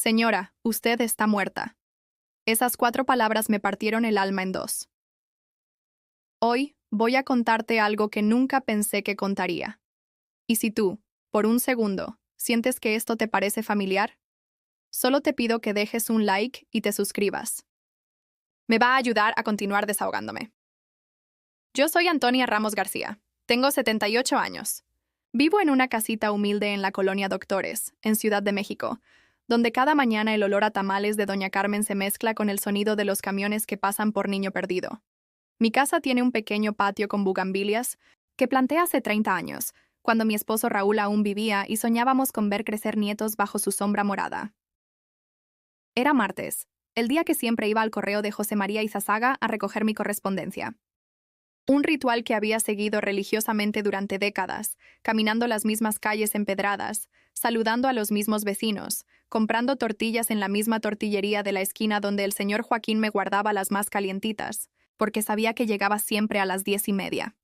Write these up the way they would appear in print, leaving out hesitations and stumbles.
Señora, usted está muerta. Esas 4 palabras me partieron el alma en dos. Hoy voy a contarte algo que nunca pensé que contaría. Y si tú, por un segundo, sientes que esto te parece familiar, solo te pido que dejes un like y te suscribas. Me va a ayudar a continuar desahogándome. Yo soy Antonia Ramos García. Tengo 78 años. Vivo en una casita humilde en la colonia Doctores, en Ciudad de México, donde cada mañana el olor a tamales de Doña Carmen se mezcla con el sonido de los camiones que pasan por Niño Perdido. Mi casa tiene un pequeño patio con bugambilias que planté hace 30 años, cuando mi esposo Raúl aún vivía y soñábamos con ver crecer nietos bajo su sombra morada. Era martes, el día que siempre iba al correo de José María Izazaga a recoger mi correspondencia. Un ritual que había seguido religiosamente durante décadas, caminando las mismas calles empedradas, saludando a los mismos vecinos, comprando tortillas en la misma tortillería de la esquina donde el señor Joaquín me guardaba las más calientitas, porque sabía que llegaba siempre a las 10:30.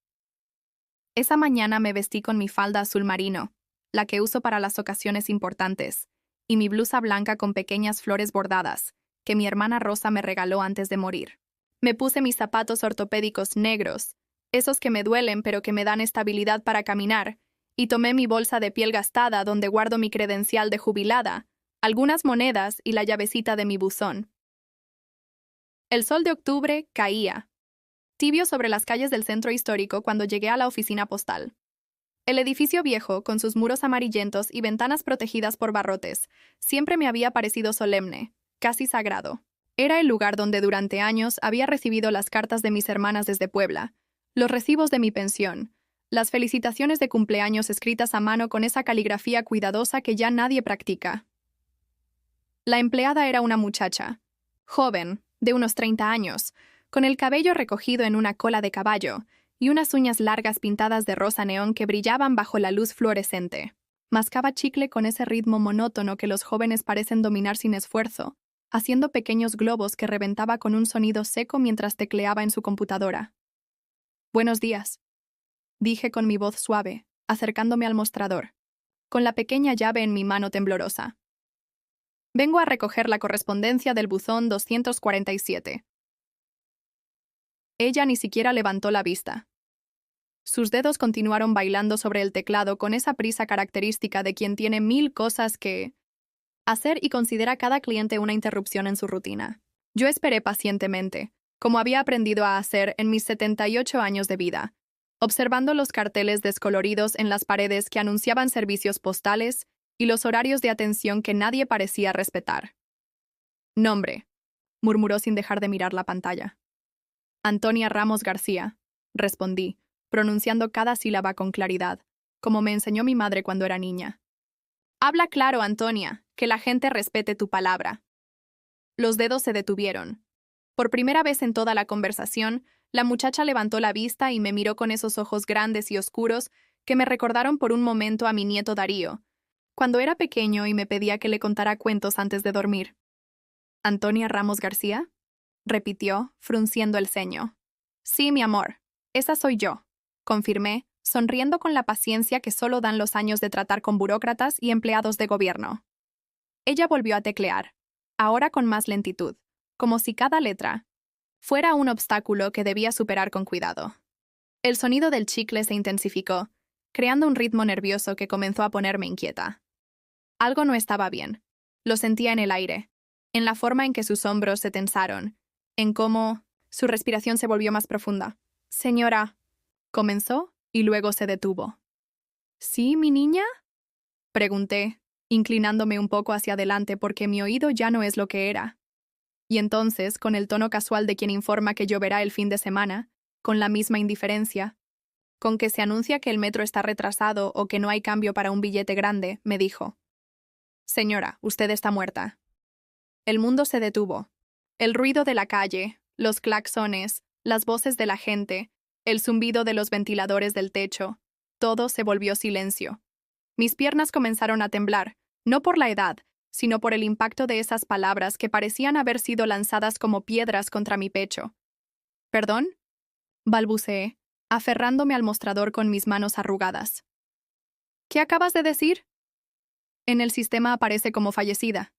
Esa mañana me vestí con mi falda azul marino, la que uso para las ocasiones importantes, y mi blusa blanca con pequeñas flores bordadas, que mi hermana Rosa me regaló antes de morir. Me puse mis zapatos ortopédicos negros, esos que me duelen pero que me dan estabilidad para caminar, y tomé mi bolsa de piel gastada donde guardo mi credencial de jubilada, algunas monedas y la llavecita de mi buzón. El sol de octubre caía, tibio sobre las calles del centro histórico cuando llegué a la oficina postal. El edificio viejo, con sus muros amarillentos y ventanas protegidas por barrotes, siempre me había parecido solemne, casi sagrado. Era el lugar donde durante años había recibido las cartas de mis hermanas desde Puebla, los recibos de mi pensión, las felicitaciones de cumpleaños escritas a mano con esa caligrafía cuidadosa que ya nadie practica. La empleada era una muchacha, joven, de unos 30 años, con el cabello recogido en una cola de caballo y unas uñas largas pintadas de rosa neón que brillaban bajo la luz fluorescente. Mascaba chicle con ese ritmo monótono que los jóvenes parecen dominar sin esfuerzo, haciendo pequeños globos que reventaba con un sonido seco mientras tecleaba en su computadora. «Buenos días», dije con mi voz suave, acercándome al mostrador, con la pequeña llave en mi mano temblorosa. «Vengo a recoger la correspondencia del buzón 247». Ella ni siquiera levantó la vista. Sus dedos continuaron bailando sobre el teclado con esa prisa característica de quien tiene 1000 cosas que hacer y considera cada cliente una interrupción en su rutina. Yo esperé pacientemente, como había aprendido a hacer en mis 78 años de vida, observando los carteles descoloridos en las paredes que anunciaban servicios postales y los horarios de atención que nadie parecía respetar. «Nombre», murmuró sin dejar de mirar la pantalla. «Antonia Ramos García», respondí, pronunciando cada sílaba con claridad, como me enseñó mi madre cuando era niña. «Habla claro, Antonia, que la gente respete tu palabra». Los dedos se detuvieron. Por primera vez en toda la conversación, la muchacha levantó la vista y me miró con esos ojos grandes y oscuros que me recordaron por un momento a mi nieto Darío, cuando era pequeño y me pedía que le contara cuentos antes de dormir. «¿Antonia Ramos García?», repitió, frunciendo el ceño. «Sí, mi amor, esa soy yo», confirmé, sonriendo con la paciencia que solo dan los años de tratar con burócratas y empleados de gobierno. Ella volvió a teclear, ahora con más lentitud, como si cada letra fuera un obstáculo que debía superar con cuidado. El sonido del chicle se intensificó, creando un ritmo nervioso que comenzó a ponerme inquieta. Algo no estaba bien. Lo sentía en el aire, en la forma en que sus hombros se tensaron, en cómo su respiración se volvió más profunda. «Señora», comenzó y luego se detuvo. «¿Sí, mi niña?», pregunté, inclinándome un poco hacia adelante porque mi oído ya no es lo que era. Y entonces, con el tono casual de quien informa que lloverá el fin de semana, con la misma indiferencia, con que se anuncia que el metro está retrasado o que no hay cambio para un billete grande, me dijo: «Señora, usted está muerta». El mundo se detuvo. El ruido de la calle, los claxones, las voces de la gente, el zumbido de los ventiladores del techo, todo se volvió silencio. Mis piernas comenzaron a temblar, no por la edad, sino por el impacto de esas palabras que parecían haber sido lanzadas como piedras contra mi pecho. «¿Perdón?», balbuceé, aferrándome al mostrador con mis manos arrugadas. «¿Qué acabas de decir?». «En el sistema aparece como fallecida».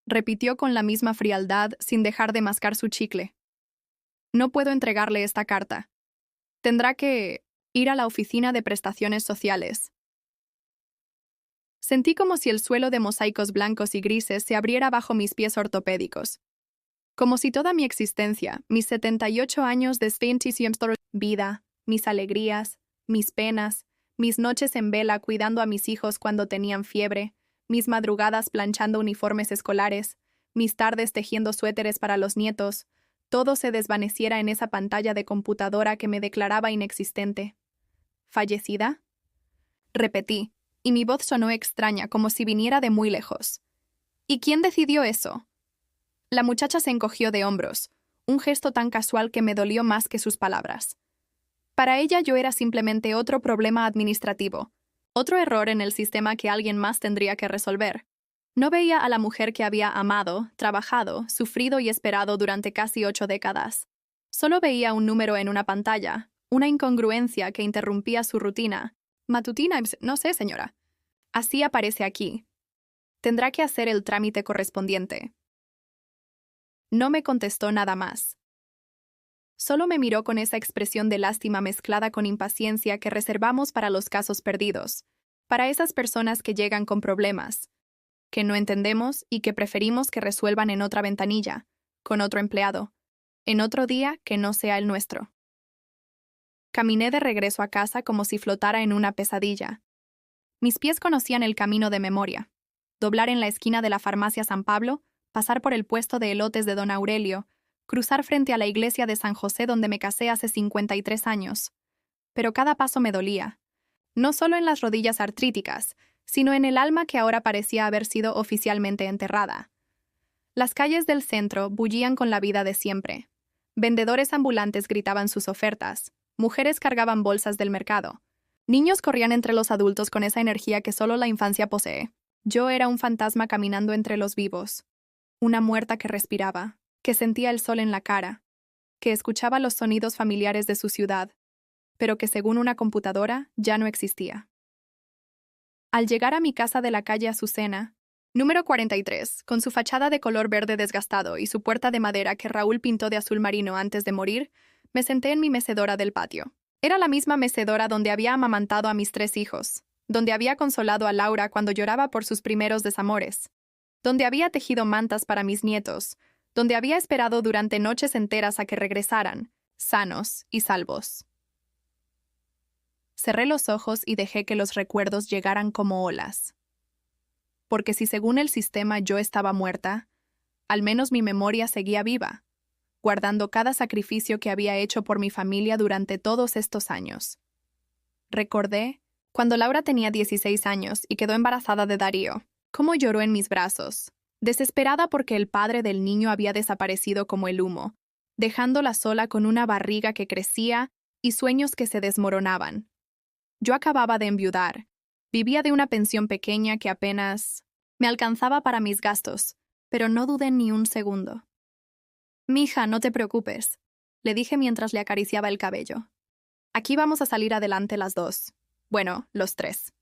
repitió con la misma frialdad sin dejar de mascar su chicle. No puedo entregarle esta carta. Tendrá que ir a la oficina de prestaciones sociales. Sentí como si el suelo de mosaicos blancos y grises se abriera bajo mis pies ortopédicos. Como si toda mi existencia, mis 78 años de vida, mis alegrías, mis penas, mis noches en vela cuidando a mis hijos cuando tenían fiebre, mis madrugadas planchando uniformes escolares, mis tardes tejiendo suéteres para los nietos, todo se desvaneciera en esa pantalla de computadora que me declaraba inexistente. ¿Fallecida? Repetí, y mi voz sonó extraña, como si viniera de muy lejos. ¿Y quién decidió eso? La muchacha se encogió de hombros, un gesto tan casual que me dolió más que sus palabras. Para ella yo era simplemente otro problema administrativo, otro error en el sistema que alguien más tendría que resolver. No veía a la mujer que había amado, trabajado, sufrido y esperado durante casi 8 décadas. Solo veía un número en una pantalla, una incongruencia que interrumpía su rutina. Matutina, no sé, señora. Así aparece aquí. Tendrá que hacer el trámite correspondiente. No me contestó nada más. Solo me miró con esa expresión de lástima mezclada con impaciencia que reservamos para los casos perdidos, para esas personas que llegan con problemas, que no entendemos y que preferimos que resuelvan en otra ventanilla, con otro empleado, en otro día que no sea el nuestro. Caminé de regreso a casa como si flotara en una pesadilla. Mis pies conocían el camino de memoria. Doblar en la esquina de la farmacia San Pablo, pasar por el puesto de elotes de don Aurelio, cruzar frente a la iglesia de San José donde me casé hace 53 años. Pero cada paso me dolía. No solo en las rodillas artríticas, sino en el alma que ahora parecía haber sido oficialmente enterrada. Las calles del centro bullían con la vida de siempre. Vendedores ambulantes gritaban sus ofertas, mujeres cargaban bolsas del mercado, niños corrían entre los adultos con esa energía que solo la infancia posee. Yo era un fantasma caminando entre los vivos, una muerta que respiraba, que sentía el sol en la cara, que escuchaba los sonidos familiares de su ciudad, pero que según una computadora ya no existía. Al llegar a mi casa de la calle Azucena, número 43, con su fachada de color verde desgastado y su puerta de madera que Raúl pintó de azul marino antes de morir, me senté en mi mecedora del patio. Era la misma mecedora donde había amamantado a mis 3 hijos, donde había consolado a Laura cuando lloraba por sus primeros desamores, donde había tejido mantas para mis nietos, donde había esperado durante noches enteras a que regresaran, sanos y salvos. Cerré los ojos y dejé que los recuerdos llegaran como olas. Porque si según el sistema yo estaba muerta, al menos mi memoria seguía viva, guardando cada sacrificio que había hecho por mi familia durante todos estos años. Recordé, cuando Laura tenía 16 años y quedó embarazada de Darío, cómo lloró en mis brazos, desesperada porque el padre del niño había desaparecido como el humo, dejándola sola con una barriga que crecía y sueños que se desmoronaban. Yo acababa de enviudar. Vivía de una pensión pequeña que apenas me alcanzaba para mis gastos, pero no dudé ni un segundo. «Mija, no te preocupes», le dije mientras le acariciaba el cabello. «Aquí vamos a salir adelante las dos. Bueno, los 3».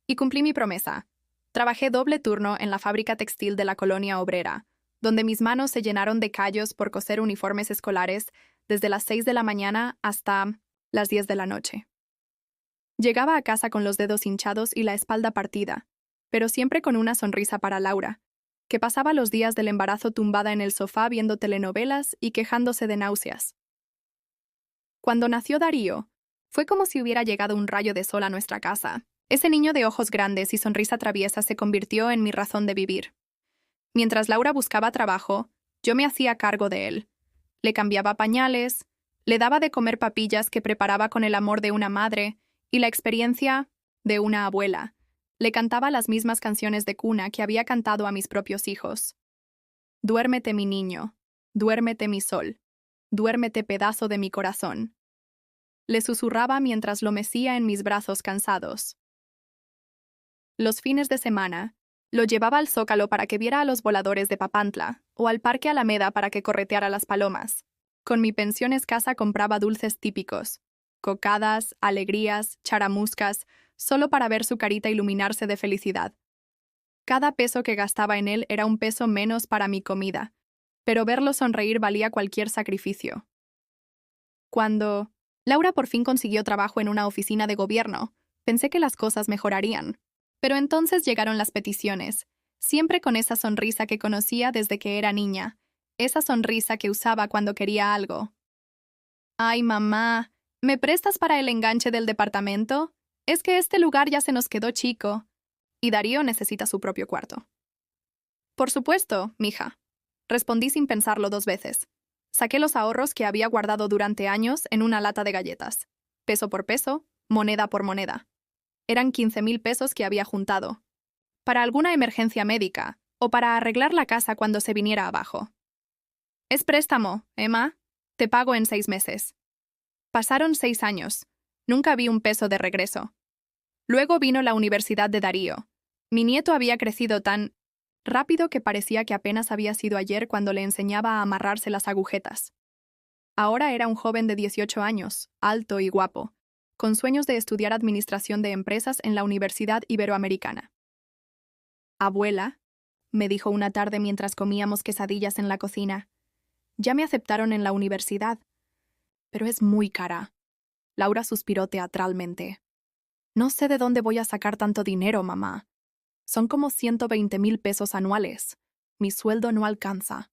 Y cumplí mi promesa. Trabajé doble turno en la fábrica textil de la colonia obrera, donde mis manos se llenaron de callos por coser uniformes escolares desde las 6 de la mañana hasta las 10 de la noche. Llegaba a casa con los dedos hinchados y la espalda partida, pero siempre con una sonrisa para Laura, que pasaba los días del embarazo tumbada en el sofá viendo telenovelas y quejándose de náuseas. Cuando nació Darío, fue como si hubiera llegado un rayo de sol a nuestra casa. Ese niño de ojos grandes y sonrisa traviesa se convirtió en mi razón de vivir. Mientras Laura buscaba trabajo, yo me hacía cargo de él. Le cambiaba pañales, le daba de comer papillas que preparaba con el amor de una madre y la experiencia de una abuela. Le cantaba las mismas canciones de cuna que había cantado a mis propios hijos. Duérmete, mi niño, duérmete, mi sol, duérmete, pedazo de mi corazón. Le susurraba mientras lo mecía en mis brazos cansados. Los fines de semana, lo llevaba al Zócalo para que viera a los voladores de Papantla, o al Parque Alameda para que correteara las palomas. Con mi pensión escasa compraba dulces típicos, cocadas, alegrías, charamuscas, solo para ver su carita iluminarse de felicidad. Cada peso que gastaba en él era un peso menos para mi comida, pero verlo sonreír valía cualquier sacrificio. Cuando Laura por fin consiguió trabajo en una oficina de gobierno, pensé que las cosas mejorarían. Pero entonces llegaron las peticiones, siempre con esa sonrisa que conocía desde que era niña, esa sonrisa que usaba cuando quería algo. Ay, mamá, ¿me prestas para el enganche del departamento? Es que este lugar ya se nos quedó chico. Y Darío necesita su propio cuarto. Por supuesto, mija. Respondí sin pensarlo 2 veces. Saqué los ahorros que había guardado durante años en una lata de galletas. Peso por peso, moneda por moneda. Eran 15,000 pesos que había juntado. Para alguna emergencia médica, o para arreglar la casa cuando se viniera abajo. Es préstamo, Emma. Te pago en 6 meses. Pasaron 6 años. Nunca vi un peso de regreso. Luego vino la universidad de Darío. Mi nieto había crecido tan rápido que parecía que apenas había sido ayer cuando le enseñaba a amarrarse las agujetas. Ahora era un joven de 18 años, alto y guapo, con sueños de estudiar administración de empresas en la Universidad Iberoamericana. Abuela, me dijo una tarde mientras comíamos quesadillas en la cocina, ya me aceptaron en la universidad, pero es muy cara. Laura suspiró teatralmente. No sé de dónde voy a sacar tanto dinero, mamá. Son como 120,000 pesos anuales. Mi sueldo no alcanza.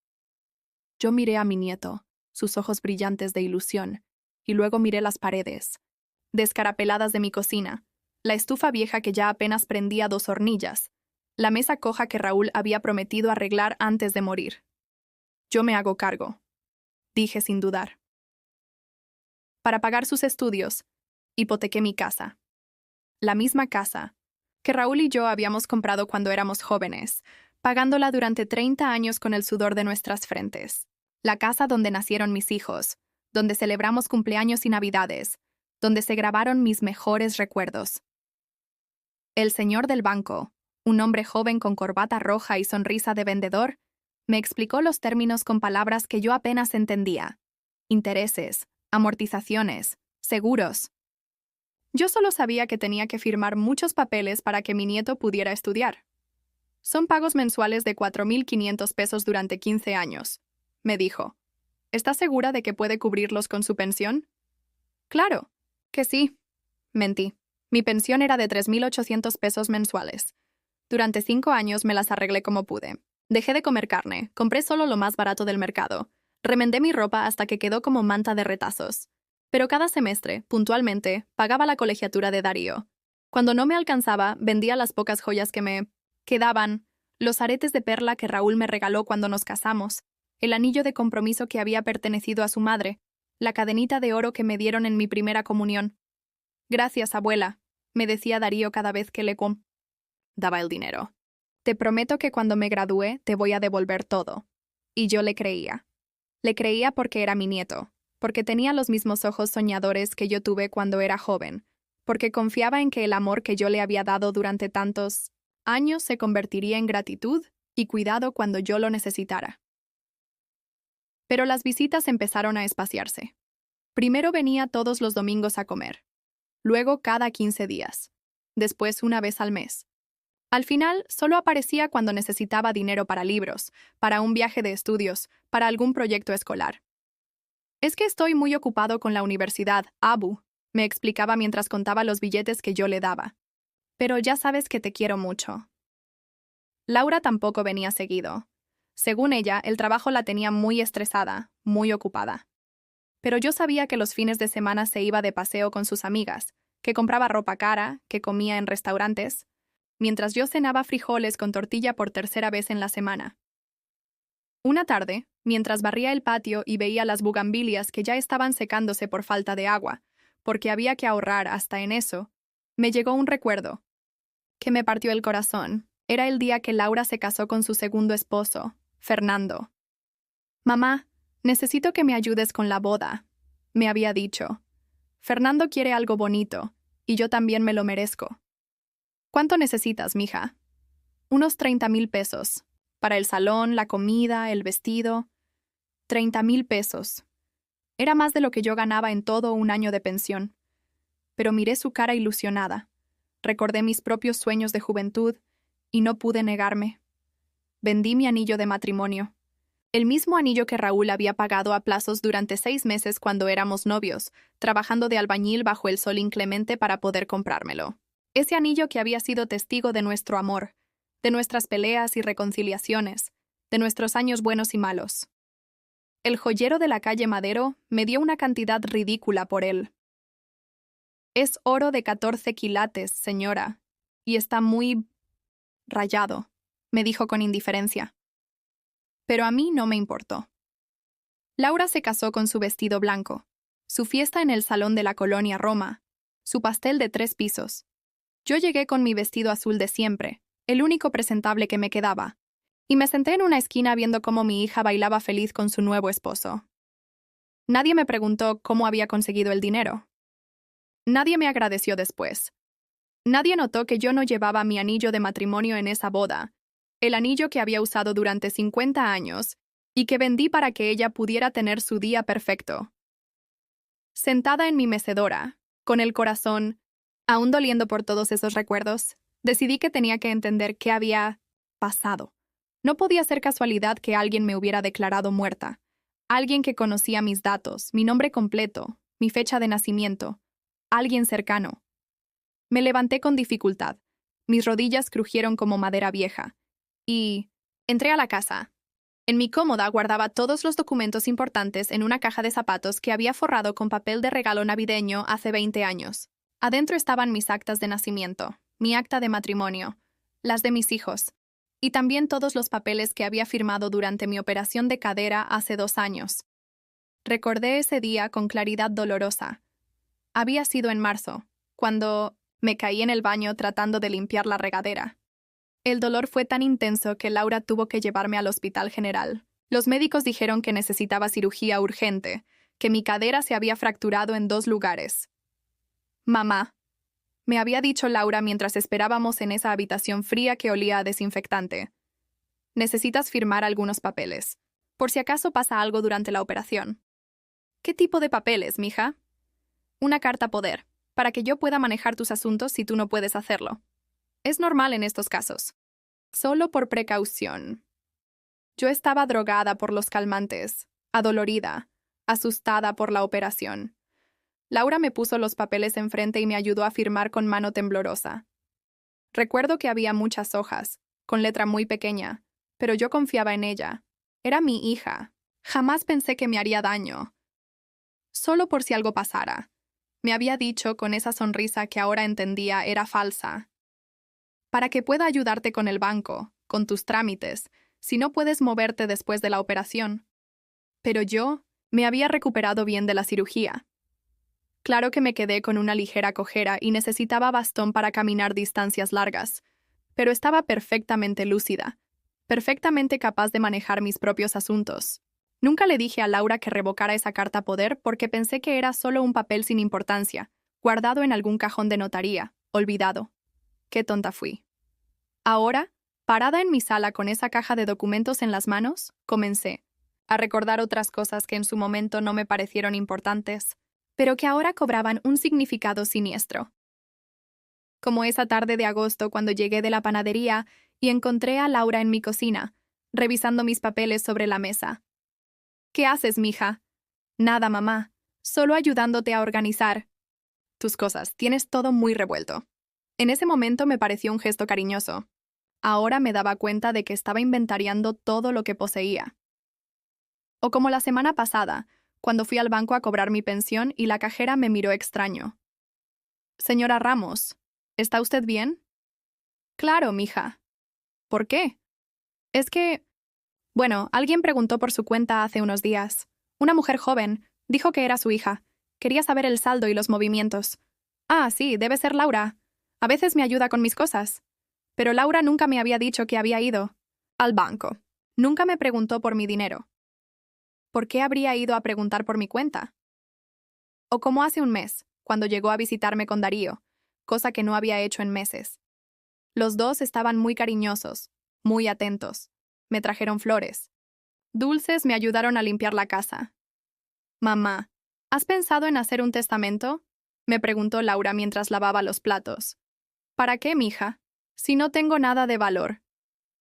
Yo miré a mi nieto, sus ojos brillantes de ilusión, y luego miré las paredes, descarapeladas de mi cocina, la estufa vieja que ya apenas prendía 2 hornillas, la mesa coja que Raúl había prometido arreglar antes de morir. Yo me hago cargo, dije sin dudar. Para pagar sus estudios, hipotequé mi casa. La misma casa que Raúl y yo habíamos comprado cuando éramos jóvenes, pagándola durante 30 años con el sudor de nuestras frentes. La casa donde nacieron mis hijos, donde celebramos cumpleaños y navidades, donde se grabaron mis mejores recuerdos. El señor del banco, un hombre joven con corbata roja y sonrisa de vendedor, me explicó los términos con palabras que yo apenas entendía. Intereses, amortizaciones, seguros. Yo solo sabía que tenía que firmar muchos papeles para que mi nieto pudiera estudiar. Son pagos mensuales de 4,500 pesos durante 15 años, me dijo. ¿Estás segura de que puede cubrirlos con su pensión? Claro, que sí. Mentí. Mi pensión era de 3,800 pesos mensuales. Durante 5 años me las arreglé como pude. Dejé de comer carne, compré solo lo más barato del mercado. Remendé mi ropa hasta que quedó como manta de retazos. Pero cada semestre, puntualmente, pagaba la colegiatura de Darío. Cuando no me alcanzaba, vendía las pocas joyas que me quedaban, los aretes de perla que Raúl me regaló cuando nos casamos, el anillo de compromiso que había pertenecido a su madre, la cadenita de oro que me dieron en mi primera comunión. Gracias, abuela, me decía Darío cada vez que le daba el dinero. Te prometo que cuando me gradúe te voy a devolver todo. Y yo le creía. Le creía porque era mi nieto, porque tenía los mismos ojos soñadores que yo tuve cuando era joven, porque confiaba en que el amor que yo le había dado durante tantos años se convertiría en gratitud y cuidado cuando yo lo necesitara. Pero las visitas empezaron a espaciarse. Primero venía todos los domingos a comer, luego cada 15 días, después una vez al mes. Al final, solo aparecía cuando necesitaba dinero para libros, para un viaje de estudios, para algún proyecto escolar. Es que estoy muy ocupado con la universidad, Abu, me explicaba mientras contaba los billetes que yo le daba. Pero ya sabes que te quiero mucho. Laura tampoco venía seguido. Según ella, el trabajo la tenía muy estresada, muy ocupada. Pero yo sabía que los fines de semana se iba de paseo con sus amigas, que compraba ropa cara, que comía en restaurantes, mientras yo cenaba frijoles con tortilla por tercera vez en la semana. Una tarde, mientras barría el patio y veía las bugambilias que ya estaban secándose por falta de agua, porque había que ahorrar hasta en eso, me llegó un recuerdo que me partió el corazón. Era el día que Laura se casó con su segundo esposo, Fernando. Mamá, necesito que me ayudes con la boda, me había dicho. Fernando quiere algo bonito, y yo también me lo merezco. ¿Cuánto necesitas, mija? Unos 30,000 pesos. Para el salón, la comida, el vestido. 30,000 pesos. Era más de lo que yo ganaba en todo un año de pensión. Pero miré su cara ilusionada. Recordé mis propios sueños de juventud y no pude negarme. Vendí mi anillo de matrimonio. El mismo anillo que Raúl había pagado a plazos durante 6 meses cuando éramos novios, trabajando de albañil bajo el sol inclemente para poder comprármelo. Ese anillo que había sido testigo de nuestro amor, de nuestras peleas y reconciliaciones, de nuestros años buenos y malos. El joyero de la calle Madero me dio una cantidad ridícula por él. Es oro de 14 quilates, señora, y está muy rayado, me dijo con indiferencia. Pero a mí no me importó. Laura se casó con su vestido blanco, su fiesta en el salón de la colonia Roma, su pastel de 3 pisos. Yo llegué con mi vestido azul de siempre, el único presentable que me quedaba, y me senté en una esquina viendo cómo mi hija bailaba feliz con su nuevo esposo. Nadie me preguntó cómo había conseguido el dinero. Nadie me agradeció después. Nadie notó que yo no llevaba mi anillo de matrimonio en esa boda, el anillo que había usado durante 50 años y que vendí para que ella pudiera tener su día perfecto. Sentada en mi mecedora, con el corazón aún doliendo por todos esos recuerdos, decidí que tenía que entender qué había pasado. No podía ser casualidad que alguien me hubiera declarado muerta. Alguien que conocía mis datos, mi nombre completo, mi fecha de nacimiento. Alguien cercano. Me levanté con dificultad. Mis rodillas crujieron como madera vieja. Y entré a la casa. En mi cómoda guardaba todos los documentos importantes en una caja de zapatos que había forrado con papel de regalo navideño hace 20 años. Adentro estaban mis actas de nacimiento, mi acta de matrimonio, las de mis hijos, y también todos los papeles que había firmado durante mi operación de cadera hace 2 años. Recordé ese día con claridad dolorosa. Había sido en marzo, cuando me caí en el baño tratando de limpiar la regadera. El dolor fue tan intenso que Laura tuvo que llevarme al hospital general. Los médicos dijeron que necesitaba cirugía urgente, que mi cadera se había fracturado en 2 lugares. Mamá, me había dicho Laura mientras esperábamos en esa habitación fría que olía a desinfectante. Necesitas firmar algunos papeles, por si acaso pasa algo durante la operación. ¿Qué tipo de papeles, mija? Una carta poder, para que yo pueda manejar tus asuntos si tú no puedes hacerlo. Es normal en estos casos. Solo por precaución. Yo estaba drogada por los calmantes, adolorida, asustada por la operación. Laura me puso los papeles enfrente y me ayudó a firmar con mano temblorosa. Recuerdo que había muchas hojas, con letra muy pequeña, pero yo confiaba en ella. Era mi hija. Jamás pensé que me haría daño. Solo por si algo pasara. Me había dicho con esa sonrisa que ahora entendía era falsa. Para que pueda ayudarte con el banco, con tus trámites, si no puedes moverte después de la operación. Pero yo me había recuperado bien de la cirugía. Claro que me quedé con una ligera cojera y necesitaba bastón para caminar distancias largas, pero estaba perfectamente lúcida, perfectamente capaz de manejar mis propios asuntos. Nunca le dije a Laura que revocara esa carta poder porque pensé que era solo un papel sin importancia, guardado en algún cajón de notaría, olvidado. Qué tonta fui. Ahora, parada en mi sala con esa caja de documentos en las manos, comencé a recordar otras cosas que en su momento no me parecieron importantes, pero que ahora cobraban un significado siniestro. Como esa tarde de agosto cuando llegué de la panadería y encontré a Laura en mi cocina, revisando mis papeles sobre la mesa. ¿Qué haces, mija? Nada, mamá. Solo ayudándote a organizar tus cosas. Tienes todo muy revuelto. En ese momento me pareció un gesto cariñoso. Ahora me daba cuenta de que estaba inventariando todo lo que poseía. O como la semana pasada, cuando fui al banco a cobrar mi pensión y la cajera me miró extraño. Señora Ramos, ¿está usted bien? Claro, mija. ¿Por qué? Es que... Bueno, alguien preguntó por su cuenta hace unos días. Una mujer joven dijo que era su hija. Quería saber el saldo y los movimientos. Ah, sí, debe ser Laura. A veces me ayuda con mis cosas. Pero Laura nunca me había dicho que había ido al banco. Nunca me preguntó por mi dinero. ¿Por qué habría ido a preguntar por mi cuenta? O como hace un mes, cuando llegó a visitarme con Darío, cosa que no había hecho en meses. Los dos estaban muy cariñosos, muy atentos. Me trajeron flores. Dulces me ayudaron a limpiar la casa. Mamá, ¿has pensado en hacer un testamento? Me preguntó Laura mientras lavaba los platos. ¿Para qué, mija? Si no tengo nada de valor.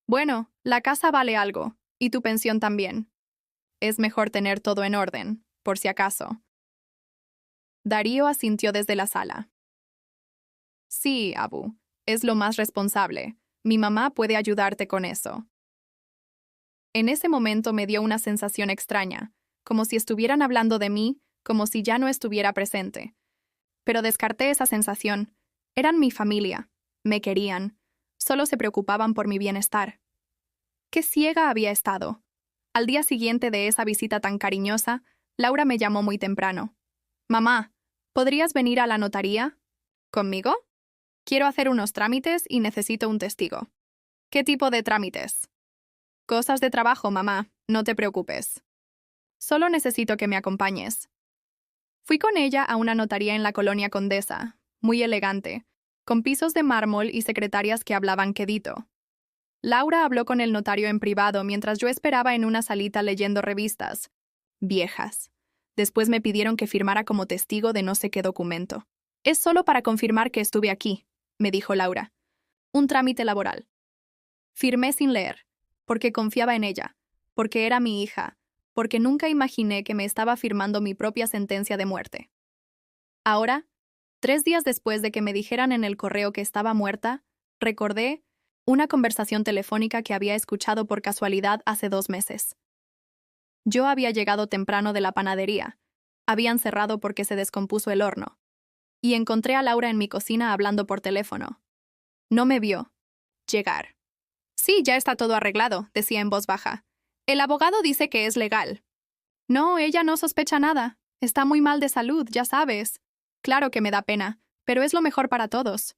Bueno, la casa vale algo, y tu pensión también. Es mejor tener todo en orden, por si acaso. Darío asintió desde la sala. Sí, Abu, es lo más responsable. Mi mamá puede ayudarte con eso. En ese momento me dio una sensación extraña, como si estuvieran hablando de mí, como si ya no estuviera presente. Pero descarté esa sensación. Eran mi familia. Me querían. Solo se preocupaban por mi bienestar. Qué ciega había estado. Al día siguiente de esa visita tan cariñosa, Laura me llamó muy temprano. Mamá, ¿podrías venir a la notaría? ¿Conmigo? Quiero hacer unos trámites y necesito un testigo. ¿Qué tipo de trámites? Cosas de trabajo, mamá, no te preocupes. Solo necesito que me acompañes. Fui con ella a una notaría en la colonia Condesa, muy elegante, con pisos de mármol y secretarias que hablaban quedito. Laura habló con el notario en privado mientras yo esperaba en una salita leyendo revistas. Viejas. Después me pidieron que firmara como testigo de no sé qué documento. Es solo para confirmar que estuve aquí, me dijo Laura. Un trámite laboral. Firmé sin leer, porque confiaba en ella, porque era mi hija, porque nunca imaginé que me estaba firmando mi propia sentencia de muerte. Ahora, 3 días después de que me dijeran en el correo que estaba muerta, recordé una conversación telefónica que había escuchado por casualidad hace 2 meses. Yo había llegado temprano de la panadería. Habían cerrado porque se descompuso el horno. Y encontré a Laura en mi cocina hablando por teléfono. No me vio llegar. Sí, ya está todo arreglado, decía en voz baja. El abogado dice que es legal. No, ella no sospecha nada. Está muy mal de salud, ya sabes. Claro que me da pena, pero es lo mejor para todos.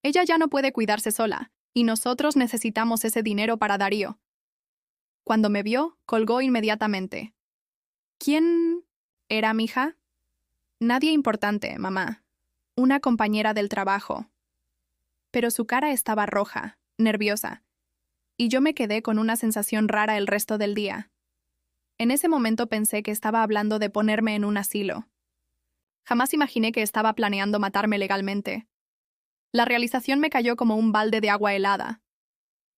Ella ya no puede cuidarse sola, y nosotros necesitamos ese dinero para Darío. Cuando me vio, colgó inmediatamente. ¿Quién era mi hija? Nadie importante, mamá. Una compañera del trabajo. Pero su cara estaba roja, nerviosa, y yo me quedé con una sensación rara el resto del día. En ese momento pensé que estaba hablando de ponerme en un asilo. Jamás imaginé que estaba planeando matarme legalmente. La realización me cayó como un balde de agua helada.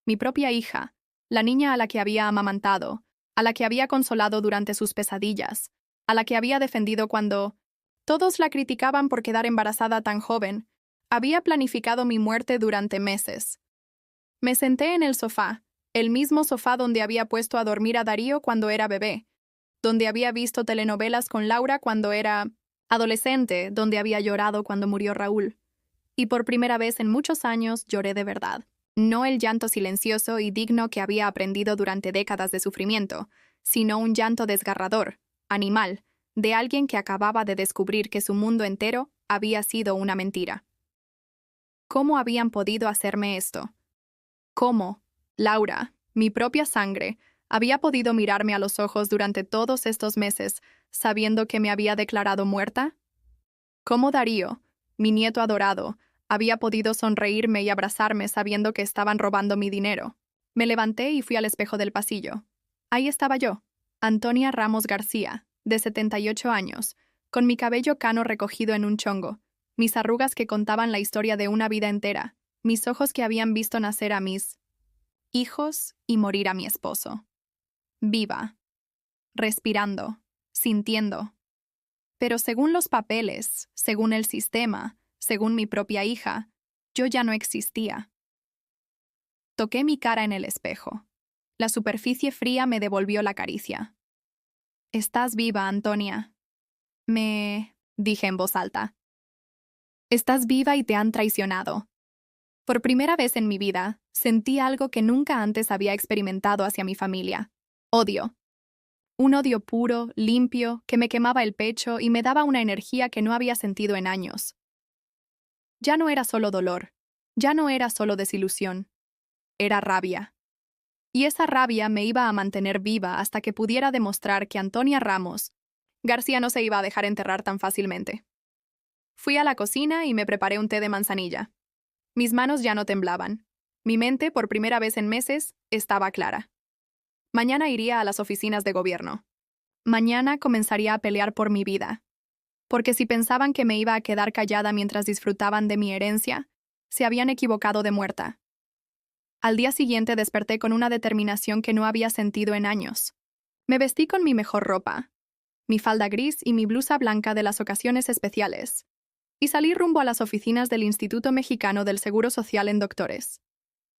Mi propia hija, la niña a la que había amamantado, a la que había consolado durante sus pesadillas, a la que había defendido cuando todos la criticaban por quedar embarazada tan joven, había planificado mi muerte durante meses. Me senté en el sofá, el mismo sofá donde había puesto a dormir a Darío cuando era bebé, donde había visto telenovelas con Laura cuando era adolescente, donde había llorado cuando murió Raúl. Y por primera vez en muchos años lloré de verdad. No el llanto silencioso y digno que había aprendido durante décadas de sufrimiento, sino un llanto desgarrador, animal, de alguien que acababa de descubrir que su mundo entero había sido una mentira. ¿Cómo habían podido hacerme esto? ¿Cómo Laura, mi propia sangre, había podido mirarme a los ojos durante todos estos meses, sabiendo que me había declarado muerta? ¿Cómo Darío, mi nieto adorado, había podido sonreírme y abrazarme sabiendo que estaban robando mi dinero? Me levanté y fui al espejo del pasillo. Ahí estaba yo, Antonia Ramos García, de 78 años, con mi cabello cano recogido en un chongo, mis arrugas que contaban la historia de una vida entera, mis ojos que habían visto nacer a mis hijos y morir a mi esposo. Viva, respirando, sintiendo. Pero según los papeles, según el sistema, según mi propia hija, yo ya no existía. Toqué mi cara en el espejo. La superficie fría me devolvió la caricia. Estás viva, Antonia. Dije en voz alta. Estás viva y te han traicionado. Por primera vez en mi vida, sentí algo que nunca antes había experimentado hacia mi familia. Odio. Un odio puro, limpio, que me quemaba el pecho y me daba una energía que no había sentido en años. Ya no era solo dolor, ya no era solo desilusión. Era rabia. Y esa rabia me iba a mantener viva hasta que pudiera demostrar que Antonia Ramos García no se iba a dejar enterrar tan fácilmente. Fui a la cocina y me preparé un té de manzanilla. Mis manos ya no temblaban. Mi mente, por primera vez en meses, estaba clara. Mañana iría a las oficinas de gobierno. Mañana comenzaría a pelear por mi vida. Porque si pensaban que me iba a quedar callada mientras disfrutaban de mi herencia, se habían equivocado de muerta. Al día siguiente desperté con una determinación que no había sentido en años. Me vestí con mi mejor ropa, mi falda gris y mi blusa blanca de las ocasiones especiales, y salí rumbo a las oficinas del Instituto Mexicano del Seguro Social en Doctores.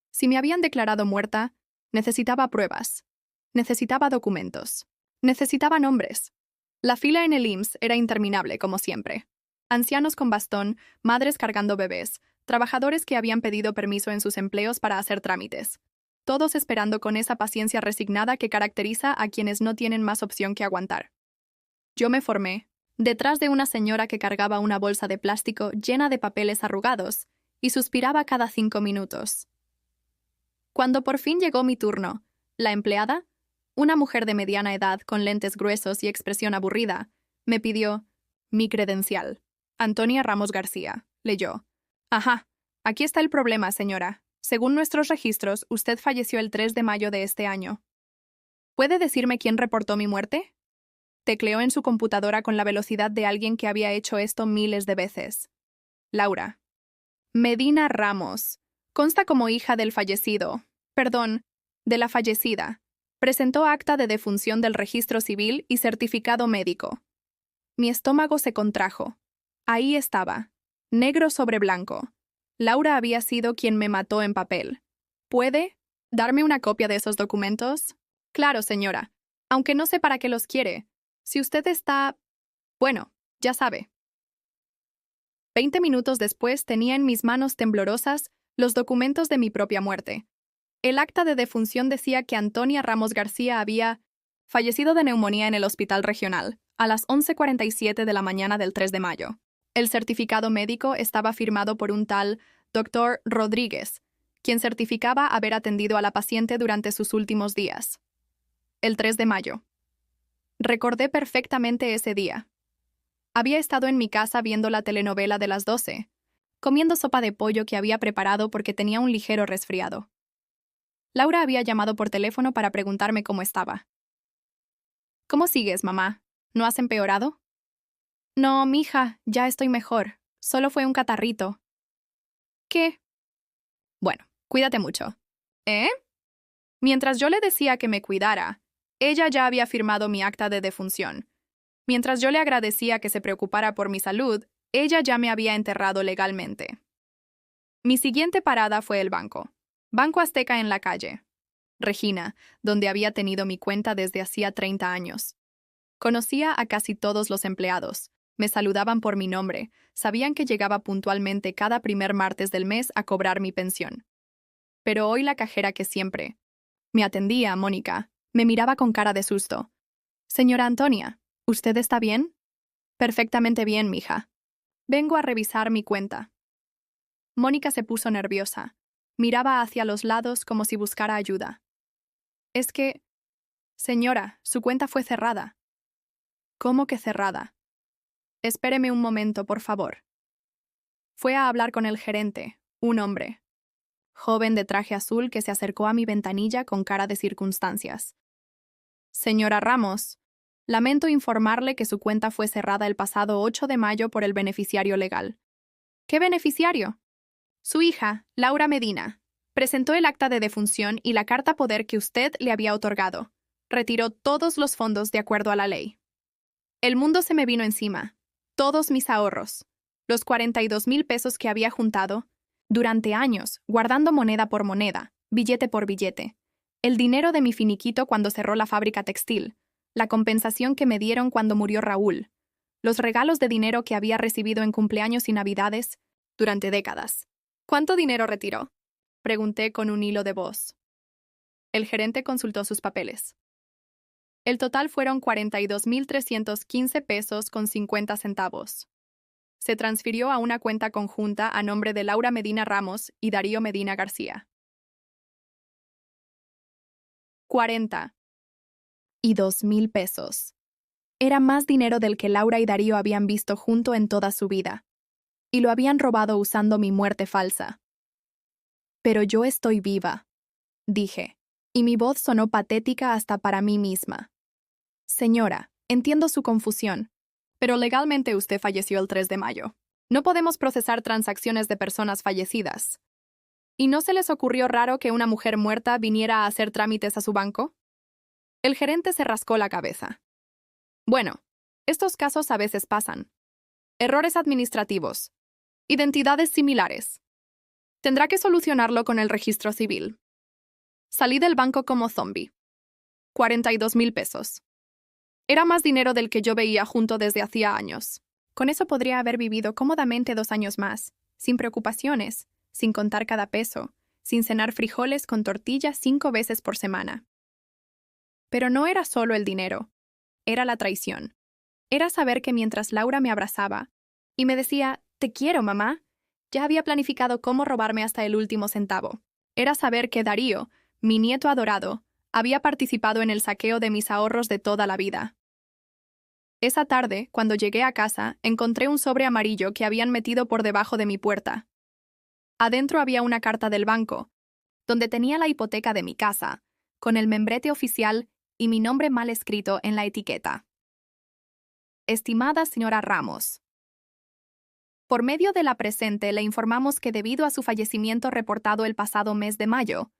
Si me habían declarado muerta, necesitaba pruebas, necesitaba documentos, necesitaba nombres. La fila en el IMSS era interminable, como siempre. Ancianos con bastón, madres cargando bebés, trabajadores que habían pedido permiso en sus empleos para hacer trámites. Todos esperando con esa paciencia resignada que caracteriza a quienes no tienen más opción que aguantar. Yo me formé, detrás de una señora que cargaba una bolsa de plástico llena de papeles arrugados y suspiraba cada 5 minutos. Cuando por fin llegó mi turno, la empleada, una mujer de mediana edad con lentes gruesos y expresión aburrida, me pidió mi credencial. Antonia Ramos García, leyó. Ajá, aquí está el problema, señora. Según nuestros registros, usted falleció el 3 de mayo de este año. ¿Puede decirme quién reportó mi muerte? Tecleó en su computadora con la velocidad de alguien que había hecho esto miles de veces. Laura. Medina Ramos. Consta como hija del fallecido. Perdón, de la fallecida. Presentó acta de defunción del registro civil y certificado médico. Mi estómago se contrajo. Ahí estaba, negro sobre blanco. Laura había sido quien me mató en papel. ¿Puede darme una copia de esos documentos? Claro, señora, aunque no sé para qué los quiere. Si usted está... Bueno, ya sabe. 20 minutos después tenía en mis manos temblorosas los documentos de mi propia muerte. El acta de defunción decía que Antonia Ramos García había fallecido de neumonía en el hospital regional, a las 11:47 de la mañana del 3 de mayo. El certificado médico estaba firmado por un tal Dr. Rodríguez, quien certificaba haber atendido a la paciente durante sus últimos días. El 3 de mayo. Recordé perfectamente ese día. Había estado en mi casa viendo la telenovela de las 12, comiendo sopa de pollo que había preparado porque tenía un ligero resfriado. Laura había llamado por teléfono para preguntarme cómo estaba. ¿Cómo sigues, mamá? ¿No has empeorado? No, mija, ya estoy mejor. Solo fue un catarrito. ¿Qué? Bueno, cuídate mucho. ¿Eh? Mientras yo le decía que me cuidara, ella ya había firmado mi acta de defunción. Mientras yo le agradecía que se preocupara por mi salud, ella ya me había enterrado legalmente. Mi siguiente parada fue el banco. Banco Azteca en la calle Regina, donde había tenido mi cuenta desde hacía 30 años. Conocía a casi todos los empleados. Me saludaban por mi nombre, sabían que llegaba puntualmente cada primer martes del mes a cobrar mi pensión. Pero hoy la cajera que siempre me atendía, Mónica, me miraba con cara de susto. Señora Antonia, ¿usted está bien? Perfectamente bien, mija. Vengo a revisar mi cuenta. Mónica se puso nerviosa. Miraba hacia los lados como si buscara ayuda. Es que... Señora, su cuenta fue cerrada. ¿Cómo que cerrada? Espéreme un momento, por favor. Fue a hablar con el gerente, un hombre, joven de traje azul que se acercó a mi ventanilla con cara de circunstancias. Señora Ramos, lamento informarle que su cuenta fue cerrada el pasado 8 de mayo por el beneficiario legal. ¿Qué beneficiario? Su hija, Laura Medina, presentó el acta de defunción y la carta poder que usted le había otorgado. Retiró todos los fondos de acuerdo a la ley. El mundo se me vino encima. Todos mis ahorros. Los 42,000 pesos que había juntado, durante años, guardando moneda por moneda, billete por billete. El dinero de mi finiquito cuando cerró la fábrica textil. La compensación que me dieron cuando murió Raúl. Los regalos de dinero que había recibido en cumpleaños y navidades durante décadas. ¿Cuánto dinero retiró? Pregunté con un hilo de voz. El gerente consultó sus papeles. El total fueron 42,315 pesos con 50 centavos. Se transfirió a una cuenta conjunta a nombre de Laura Medina Ramos y Darío Medina García. 42,000 pesos. Era más dinero del que Laura y Darío habían visto junto en toda su vida. Y lo habían robado usando mi muerte falsa. Pero yo estoy viva, dije, y mi voz sonó patética hasta para mí misma. Señora, entiendo su confusión, pero legalmente usted falleció el 3 de mayo. No podemos procesar transacciones de personas fallecidas. ¿Y no se les ocurrió raro que una mujer muerta viniera a hacer trámites a su banco? El gerente se rascó la cabeza. Bueno, estos casos a veces pasan. Errores administrativos. Identidades similares. Tendrá que solucionarlo con el registro civil. Salí del banco como zombie. 42,000 pesos. Era más dinero del que yo veía junto desde hacía años. Con eso podría haber vivido cómodamente 2 años más, sin preocupaciones, sin contar cada peso, sin cenar frijoles con tortillas 5 veces por semana. Pero no era solo el dinero, era la traición. Era saber que mientras Laura me abrazaba y me decía, «Te quiero, mamá», ya había planificado cómo robarme hasta el último centavo. Era saber que Darío, mi nieto adorado, había participado en el saqueo de mis ahorros de toda la vida. Esa tarde, cuando llegué a casa, encontré un sobre amarillo que habían metido por debajo de mi puerta. Adentro había una carta del banco, donde tenía la hipoteca de mi casa, con el membrete oficial y mi nombre mal escrito en la etiqueta. Estimada señora Ramos, por medio de la presente le informamos que debido a su fallecimiento reportado el pasado mes de mayo,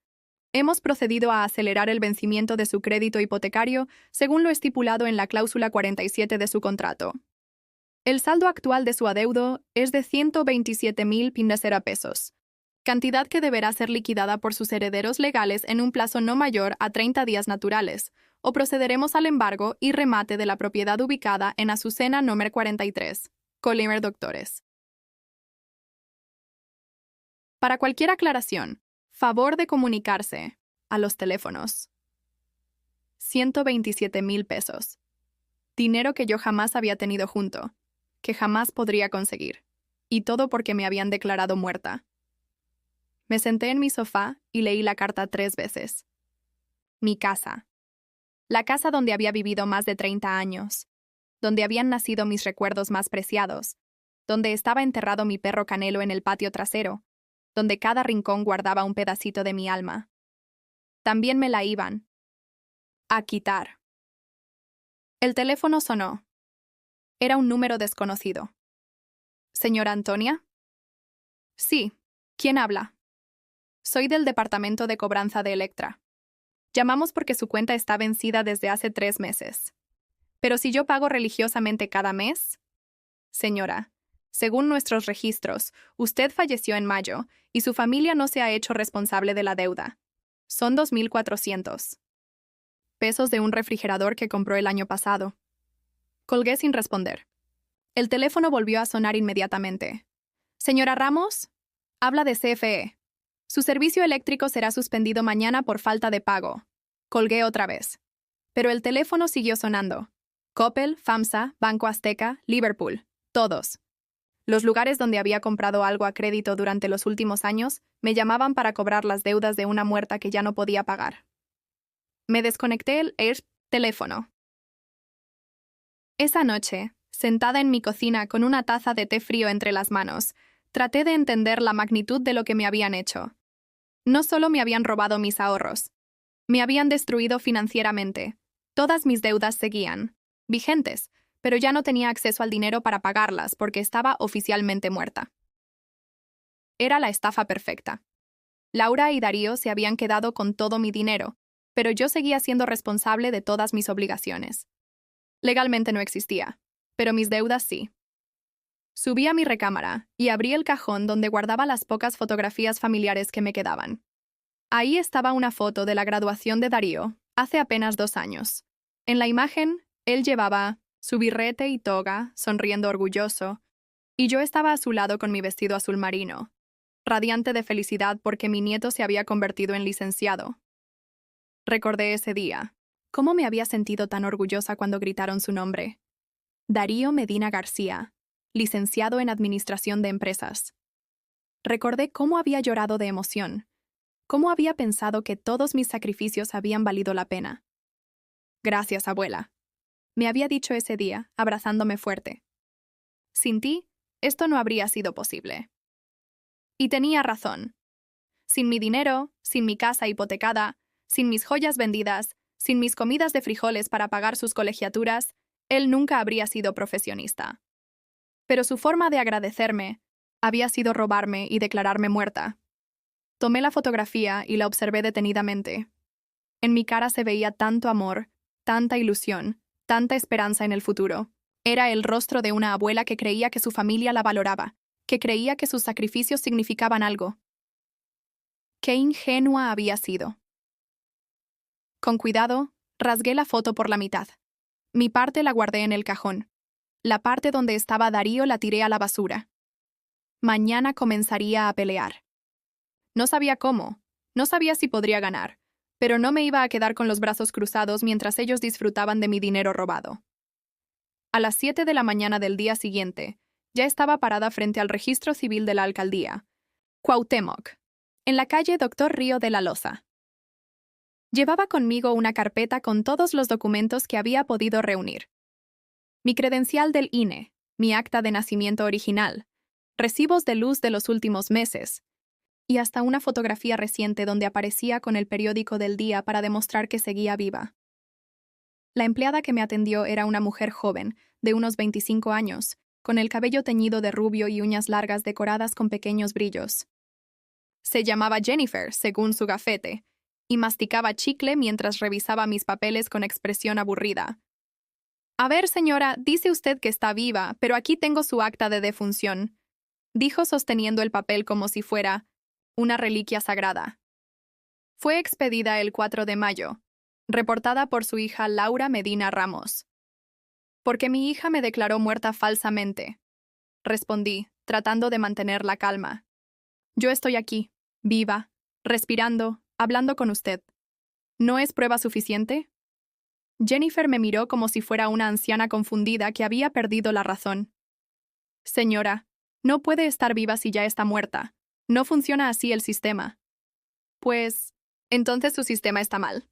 hemos procedido a acelerar el vencimiento de su crédito hipotecario según lo estipulado en la cláusula 47 de su contrato. El saldo actual de su adeudo es de 127,000 pesos, cantidad que deberá ser liquidada por sus herederos legales en un plazo no mayor a 30 días naturales, o procederemos al embargo y remate de la propiedad ubicada en Azucena número 43, Colimer Doctores. Para cualquier aclaración, favor de comunicarse a los teléfonos. 127,000 pesos. Dinero que yo jamás había tenido junto, que jamás podría conseguir, y todo porque me habían declarado muerta. Me senté en mi sofá y leí la carta 3 veces. Mi casa. La casa donde había vivido más de 30 años, donde habían nacido mis recuerdos más preciados, donde estaba enterrado mi perro Canelo en el patio trasero, donde cada rincón guardaba un pedacito de mi alma. También me la iban a quitar. El teléfono sonó. Era un número desconocido. ¿Señora Antonia? Sí. ¿Quién habla? Soy del departamento de cobranza de Electra. Llamamos porque su cuenta está vencida desde hace 3 meses. Pero si yo pago religiosamente cada mes... Señora, según nuestros registros, usted falleció en mayo y su familia no se ha hecho responsable de la deuda. Son 2,400 pesos de un refrigerador que compró el año pasado. Colgué sin responder. El teléfono volvió a sonar inmediatamente. Señora Ramos, habla de CFE. Su servicio eléctrico será suspendido mañana por falta de pago. Colgué otra vez. Pero el teléfono siguió sonando. Coppel, FAMSA, Banco Azteca, Liverpool, todos. Los lugares donde había comprado algo a crédito durante los últimos años me llamaban para cobrar las deudas de una muerta que ya no podía pagar. Me desconecté el teléfono. Esa noche, sentada en mi cocina con una taza de té frío entre las manos, traté de entender la magnitud de lo que me habían hecho. No solo me habían robado mis ahorros, me habían destruido financieramente. Todas mis deudas seguían vigentes, pero ya no tenía acceso al dinero para pagarlas porque estaba oficialmente muerta. Era la estafa perfecta. Laura y Darío se habían quedado con todo mi dinero, pero yo seguía siendo responsable de todas mis obligaciones. Legalmente no existía, pero mis deudas sí. Subí a mi recámara y abrí el cajón donde guardaba las pocas fotografías familiares que me quedaban. Ahí estaba una foto de la graduación de Darío, hace apenas 2 años. En la imagen, él llevaba su birrete y toga, sonriendo orgulloso, y yo estaba a su lado con mi vestido azul marino, radiante de felicidad porque mi nieto se había convertido en licenciado. Recordé ese día. ¿Cómo me había sentido tan orgullosa cuando gritaron su nombre? Darío Medina García, licenciado en Administración de Empresas. Recordé cómo había llorado de emoción, cómo había pensado que todos mis sacrificios habían valido la pena. Gracias, abuela, me había dicho ese día, abrazándome fuerte. Sin ti, esto no habría sido posible. Y tenía razón. Sin mi dinero, sin mi casa hipotecada, sin mis joyas vendidas, sin mis comidas de frijoles para pagar sus colegiaturas, él nunca habría sido profesionista. Pero su forma de agradecerme había sido robarme y declararme muerta. Tomé la fotografía y la observé detenidamente. En mi cara se veía tanto amor, tanta ilusión, tanta esperanza en el futuro. Era el rostro de una abuela que creía que su familia la valoraba, que creía que sus sacrificios significaban algo. Qué ingenua había sido. Con cuidado, rasgué la foto por la mitad. Mi parte la guardé en el cajón. La parte donde estaba Darío la tiré a la basura. Mañana comenzaría a pelear. No sabía cómo, no sabía si podría ganar, pero no me iba a quedar con los brazos cruzados mientras ellos disfrutaban de mi dinero robado. A las 7 de la mañana del día siguiente, ya estaba parada frente al registro civil de la alcaldía, Cuauhtémoc, en la calle Doctor Río de la Loza. Llevaba conmigo una carpeta con todos los documentos que había podido reunir. Mi credencial del INE, mi acta de nacimiento original, recibos de luz de los últimos meses, y hasta una fotografía reciente donde aparecía con el periódico del día para demostrar que seguía viva. La empleada que me atendió era una mujer joven, de unos 25 años, con el cabello teñido de rubio y uñas largas decoradas con pequeños brillos. Se llamaba Jennifer, según su gafete, y masticaba chicle mientras revisaba mis papeles con expresión aburrida. «A ver, señora, dice usted que está viva, pero aquí tengo su acta de defunción», dijo sosteniendo el papel como si fuera una reliquia sagrada. Fue expedida el 4 de mayo, reportada por su hija Laura Medina Ramos. «Porque mi hija me declaró muerta falsamente», respondí, tratando de mantener la calma. «Yo estoy aquí, viva, respirando, hablando con usted. ¿No es prueba suficiente?» Jennifer me miró como si fuera una anciana confundida que había perdido la razón. «Señora, no puede estar viva si ya está muerta. No funciona así el sistema». «Pues, entonces su sistema está mal»,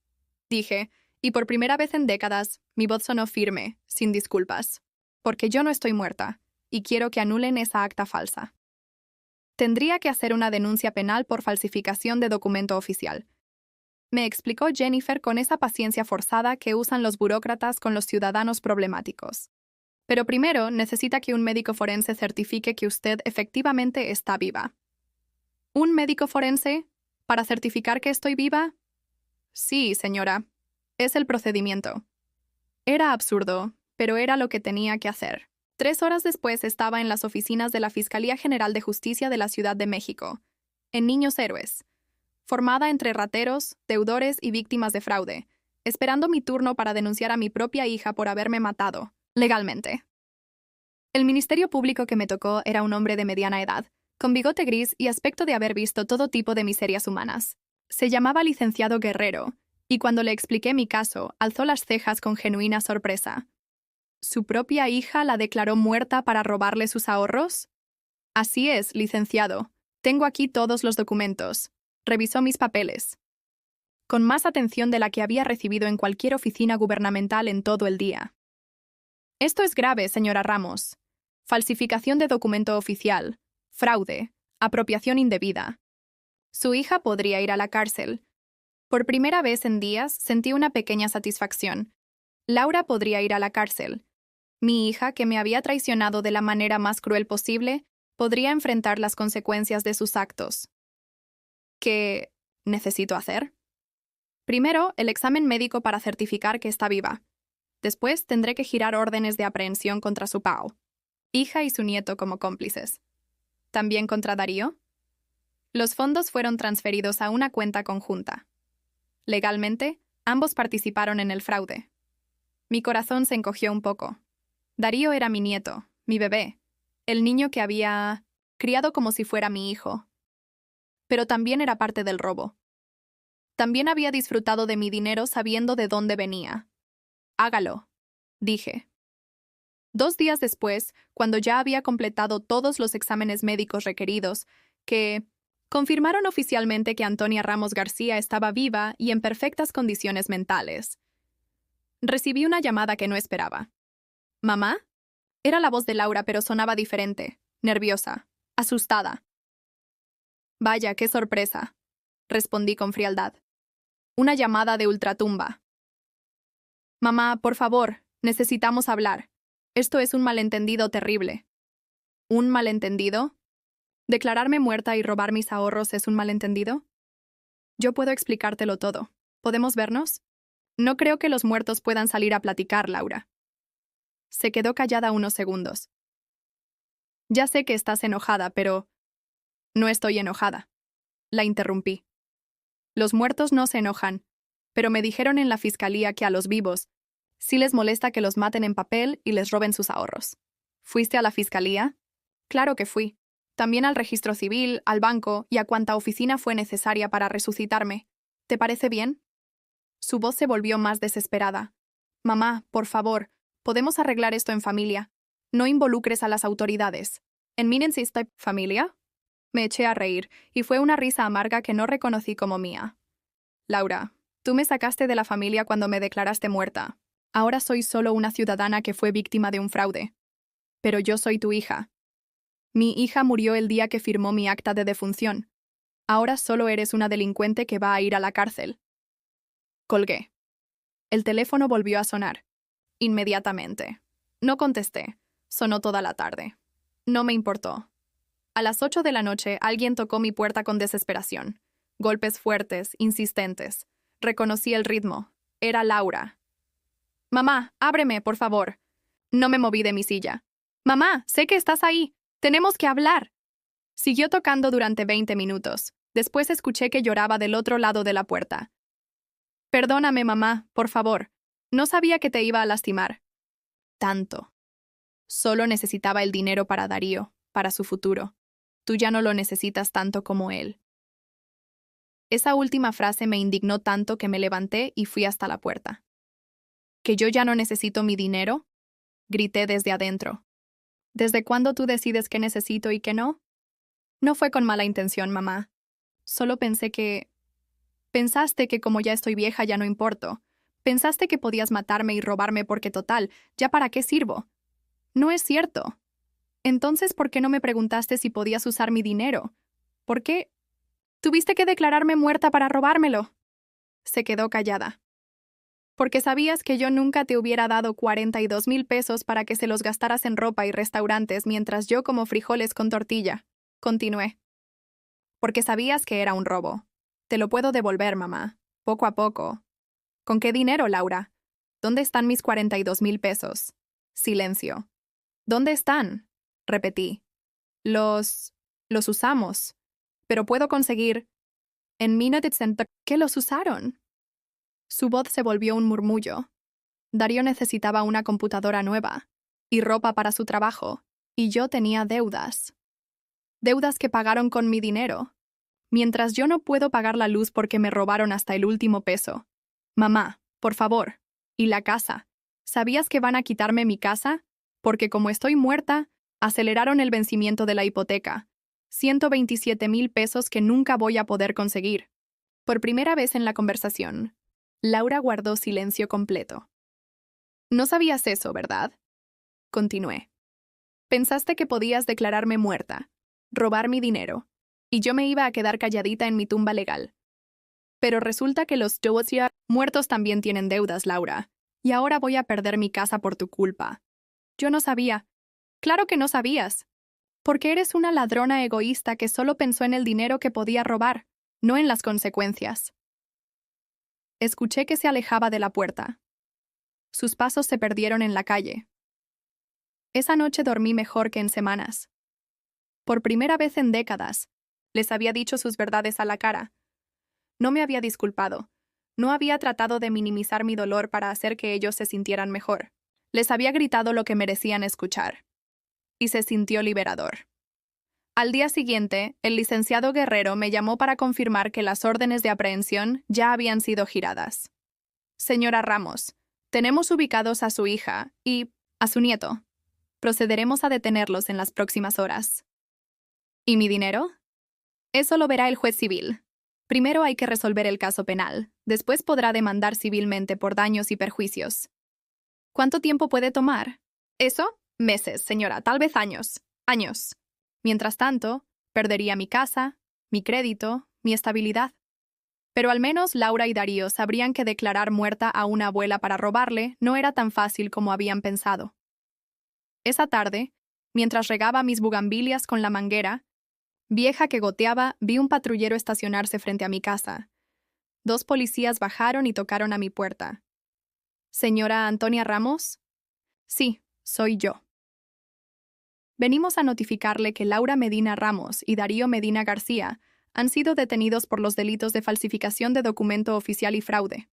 dije, y por primera vez en décadas, mi voz sonó firme, sin disculpas. «Porque yo no estoy muerta, y quiero que anulen esa acta falsa. Tendría que hacer una denuncia penal por falsificación de documento oficial», me explicó Jennifer con esa paciencia forzada que usan los burócratas con los ciudadanos problemáticos. «Pero primero necesita que un médico forense certifique que usted efectivamente está viva». «¿Un médico forense? ¿Para certificar que estoy viva?» «Sí, señora. Es el procedimiento». Era absurdo, pero era lo que tenía que hacer. 3 horas después estaba en las oficinas de la Fiscalía General de Justicia de la Ciudad de México, en Niños Héroes, formada entre rateros, deudores y víctimas de fraude, esperando mi turno para denunciar a mi propia hija por haberme matado, legalmente. El ministerio público que me tocó era un hombre de mediana edad, con bigote gris y aspecto de haber visto todo tipo de miserias humanas. Se llamaba licenciado Guerrero, y cuando le expliqué mi caso, alzó las cejas con genuina sorpresa. ¿Su propia hija la declaró muerta para robarle sus ahorros? «Así es, licenciado. Tengo aquí todos los documentos». Revisó mis papeles, con más atención de la que había recibido en cualquier oficina gubernamental en todo el día. «Esto es grave, señora Ramos. Falsificación de documento oficial, fraude, apropiación indebida. Su hija podría ir a la cárcel». Por primera vez en días sentí una pequeña satisfacción. Laura podría ir a la cárcel. Mi hija, que me había traicionado de la manera más cruel posible, podría enfrentar las consecuencias de sus actos. ¿Qué necesito hacer? Primero, el examen médico para certificar que está viva. Después, tendré que girar órdenes de aprehensión contra su Pau, hija y su nieto como cómplices. ¿También contra Darío? Los fondos fueron transferidos a una cuenta conjunta. Legalmente, ambos participaron en el fraude. Mi corazón se encogió un poco. Darío era mi nieto, mi bebé, el niño que había criado como si fuera mi hijo. Pero también era parte del robo. También había disfrutado de mi dinero sabiendo de dónde venía. «Hágalo», dije. 2 días después, cuando ya había completado todos los exámenes médicos requeridos, que confirmaron oficialmente que Antonia Ramos García estaba viva y en perfectas condiciones mentales, recibí una llamada que no esperaba. «¿Mamá?» Era la voz de Laura, pero sonaba diferente, nerviosa, asustada. «Vaya, qué sorpresa», respondí con frialdad. «Una llamada de ultratumba». «Mamá, por favor, necesitamos hablar. Esto es un malentendido terrible». «¿Un malentendido?» ¿Declararme muerta y robar mis ahorros es un malentendido? Yo puedo explicártelo todo. ¿Podemos vernos? No creo que los muertos puedan salir a platicar, Laura. Se quedó callada unos segundos. Ya sé que estás enojada, pero... No estoy enojada. La interrumpí. Los muertos no se enojan, pero me dijeron en la fiscalía que a los vivos sí les molesta que los maten en papel y les roben sus ahorros. ¿Fuiste a la fiscalía? Claro que fui. También al registro civil, al banco y a cuanta oficina fue necesaria para resucitarme. ¿Te parece bien? Su voz se volvió más desesperada. Mamá, por favor, podemos arreglar esto en familia. No involucres a las autoridades. ¿En mi esta familia? Me eché a reír, y fue una risa amarga que no reconocí como mía. Laura, tú me sacaste de la familia cuando me declaraste muerta. Ahora soy solo una ciudadana que fue víctima de un fraude. Pero yo soy tu hija. Mi hija murió el día que firmó mi acta de defunción. Ahora solo eres una delincuente que va a ir a la cárcel. Colgué. El teléfono volvió a sonar. Inmediatamente. No contesté. Sonó toda la tarde. No me importó. A las 8 de la noche alguien tocó mi puerta con desesperación. Golpes fuertes, insistentes. Reconocí el ritmo. Era Laura. Mamá, ábreme, por favor. No me moví de mi silla. Mamá, sé que estás ahí. Tenemos que hablar. Siguió tocando durante 20 minutos. Después escuché que lloraba del otro lado de la puerta. Perdóname, mamá, por favor. No sabía que te iba a lastimar. Tanto. Solo necesitaba el dinero para Darío, para su futuro. Tú ya no lo necesitas tanto como él. Esa última frase me indignó tanto que me levanté y fui hasta la puerta. ¿Que yo ya no necesito mi dinero? Grité desde adentro. ¿Desde cuándo tú decides qué necesito y qué no? No fue con mala intención, mamá. Solo pensé que... Pensaste que como ya estoy vieja ya no importo. Pensaste que podías matarme y robarme porque total, ¿ya para qué sirvo? No es cierto. Entonces, ¿por qué no me preguntaste si podías usar mi dinero? ¿Por qué? Tuviste que declararme muerta para robármelo. Se quedó callada. Porque sabías que yo nunca te hubiera dado 42,000 pesos para que se los gastaras en ropa y restaurantes mientras yo como frijoles con tortilla. Continué. Porque sabías que era un robo. Te lo puedo devolver, mamá. Poco a poco. ¿Con qué dinero, Laura? ¿Dónde están mis 42,000 pesos? Silencio. ¿Dónde están? Repetí. Los usamos. Pero puedo conseguir... En Minute Center... ¿Qué los usaron? Su voz se volvió un murmullo. Darío necesitaba una computadora nueva y ropa para su trabajo, y yo tenía deudas. Deudas que pagaron con mi dinero. Mientras yo no puedo pagar la luz porque me robaron hasta el último peso. Mamá, por favor. ¿Y la casa? ¿Sabías que van a quitarme mi casa? Porque como estoy muerta, aceleraron el vencimiento de la hipoteca. 127,000 pesos que nunca voy a poder conseguir. Por primera vez en la conversación, Laura guardó silencio completo. No sabías eso, ¿verdad? Continué. Pensaste que podías declararme muerta, robar mi dinero, y yo me iba a quedar calladita en mi tumba legal. Pero resulta que los muertos también tienen deudas, Laura, y ahora voy a perder mi casa por tu culpa. Yo no sabía. Claro que no sabías. Porque eres una ladrona egoísta que solo pensó en el dinero que podía robar, no en las consecuencias. Escuché que se alejaba de la puerta. Sus pasos se perdieron en la calle. Esa noche dormí mejor que en semanas. Por primera vez en décadas, les había dicho sus verdades a la cara. No me había disculpado. No había tratado de minimizar mi dolor para hacer que ellos se sintieran mejor. Les había gritado lo que merecían escuchar. Y se sintió liberador. Al día siguiente, el licenciado Guerrero me llamó para confirmar que las órdenes de aprehensión ya habían sido giradas. Señora Ramos, tenemos ubicados a su hija y a su nieto. Procederemos a detenerlos en las próximas horas. ¿Y mi dinero? Eso lo verá el juez civil. Primero hay que resolver el caso penal, después podrá demandar civilmente por daños y perjuicios. ¿Cuánto tiempo puede tomar? Eso, meses, señora, tal vez años. Años. Mientras tanto, perdería mi casa, mi crédito, mi estabilidad. Pero al menos Laura y Darío sabrían que declarar muerta a una abuela para robarle no era tan fácil como habían pensado. Esa tarde, mientras regaba mis bugambilias con la manguera, Vieja que goteaba, vi un patrullero estacionarse frente a mi casa. 2 policías bajaron y tocaron a mi puerta. ¿Señora Antonia Ramos? Sí, soy yo. Venimos a notificarle que Laura Medina Ramos y Darío Medina García han sido detenidos por los delitos de falsificación de documento oficial y fraude.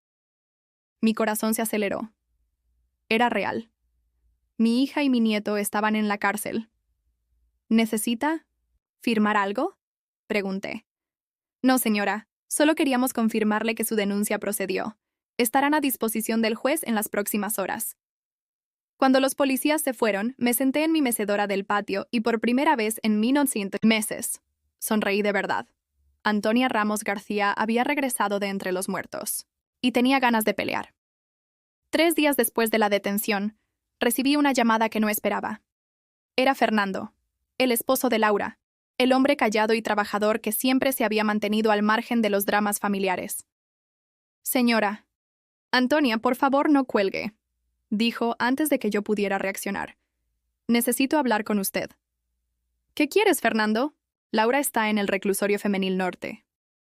Mi corazón se aceleró. Era real. Mi hija y mi nieto estaban en la cárcel. ¿Necesita firmar algo?, pregunté. No, señora. Solo queríamos confirmarle que su denuncia procedió. Estarán a disposición del juez en las próximas horas. Cuando los policías se fueron, me senté en mi mecedora del patio y por primera vez en 1900 meses sonreí de verdad. Antonia Ramos García había regresado de entre los muertos. Y tenía ganas de pelear. 3 días después de la detención, recibí una llamada que no esperaba. Era Fernando, el esposo de Laura, el hombre callado y trabajador que siempre se había mantenido al margen de los dramas familiares. Señora. Antonia, por favor, no cuelgue, dijo antes de que yo pudiera reaccionar. Necesito hablar con usted. ¿Qué quieres, Fernando? Laura está en el reclusorio femenil norte.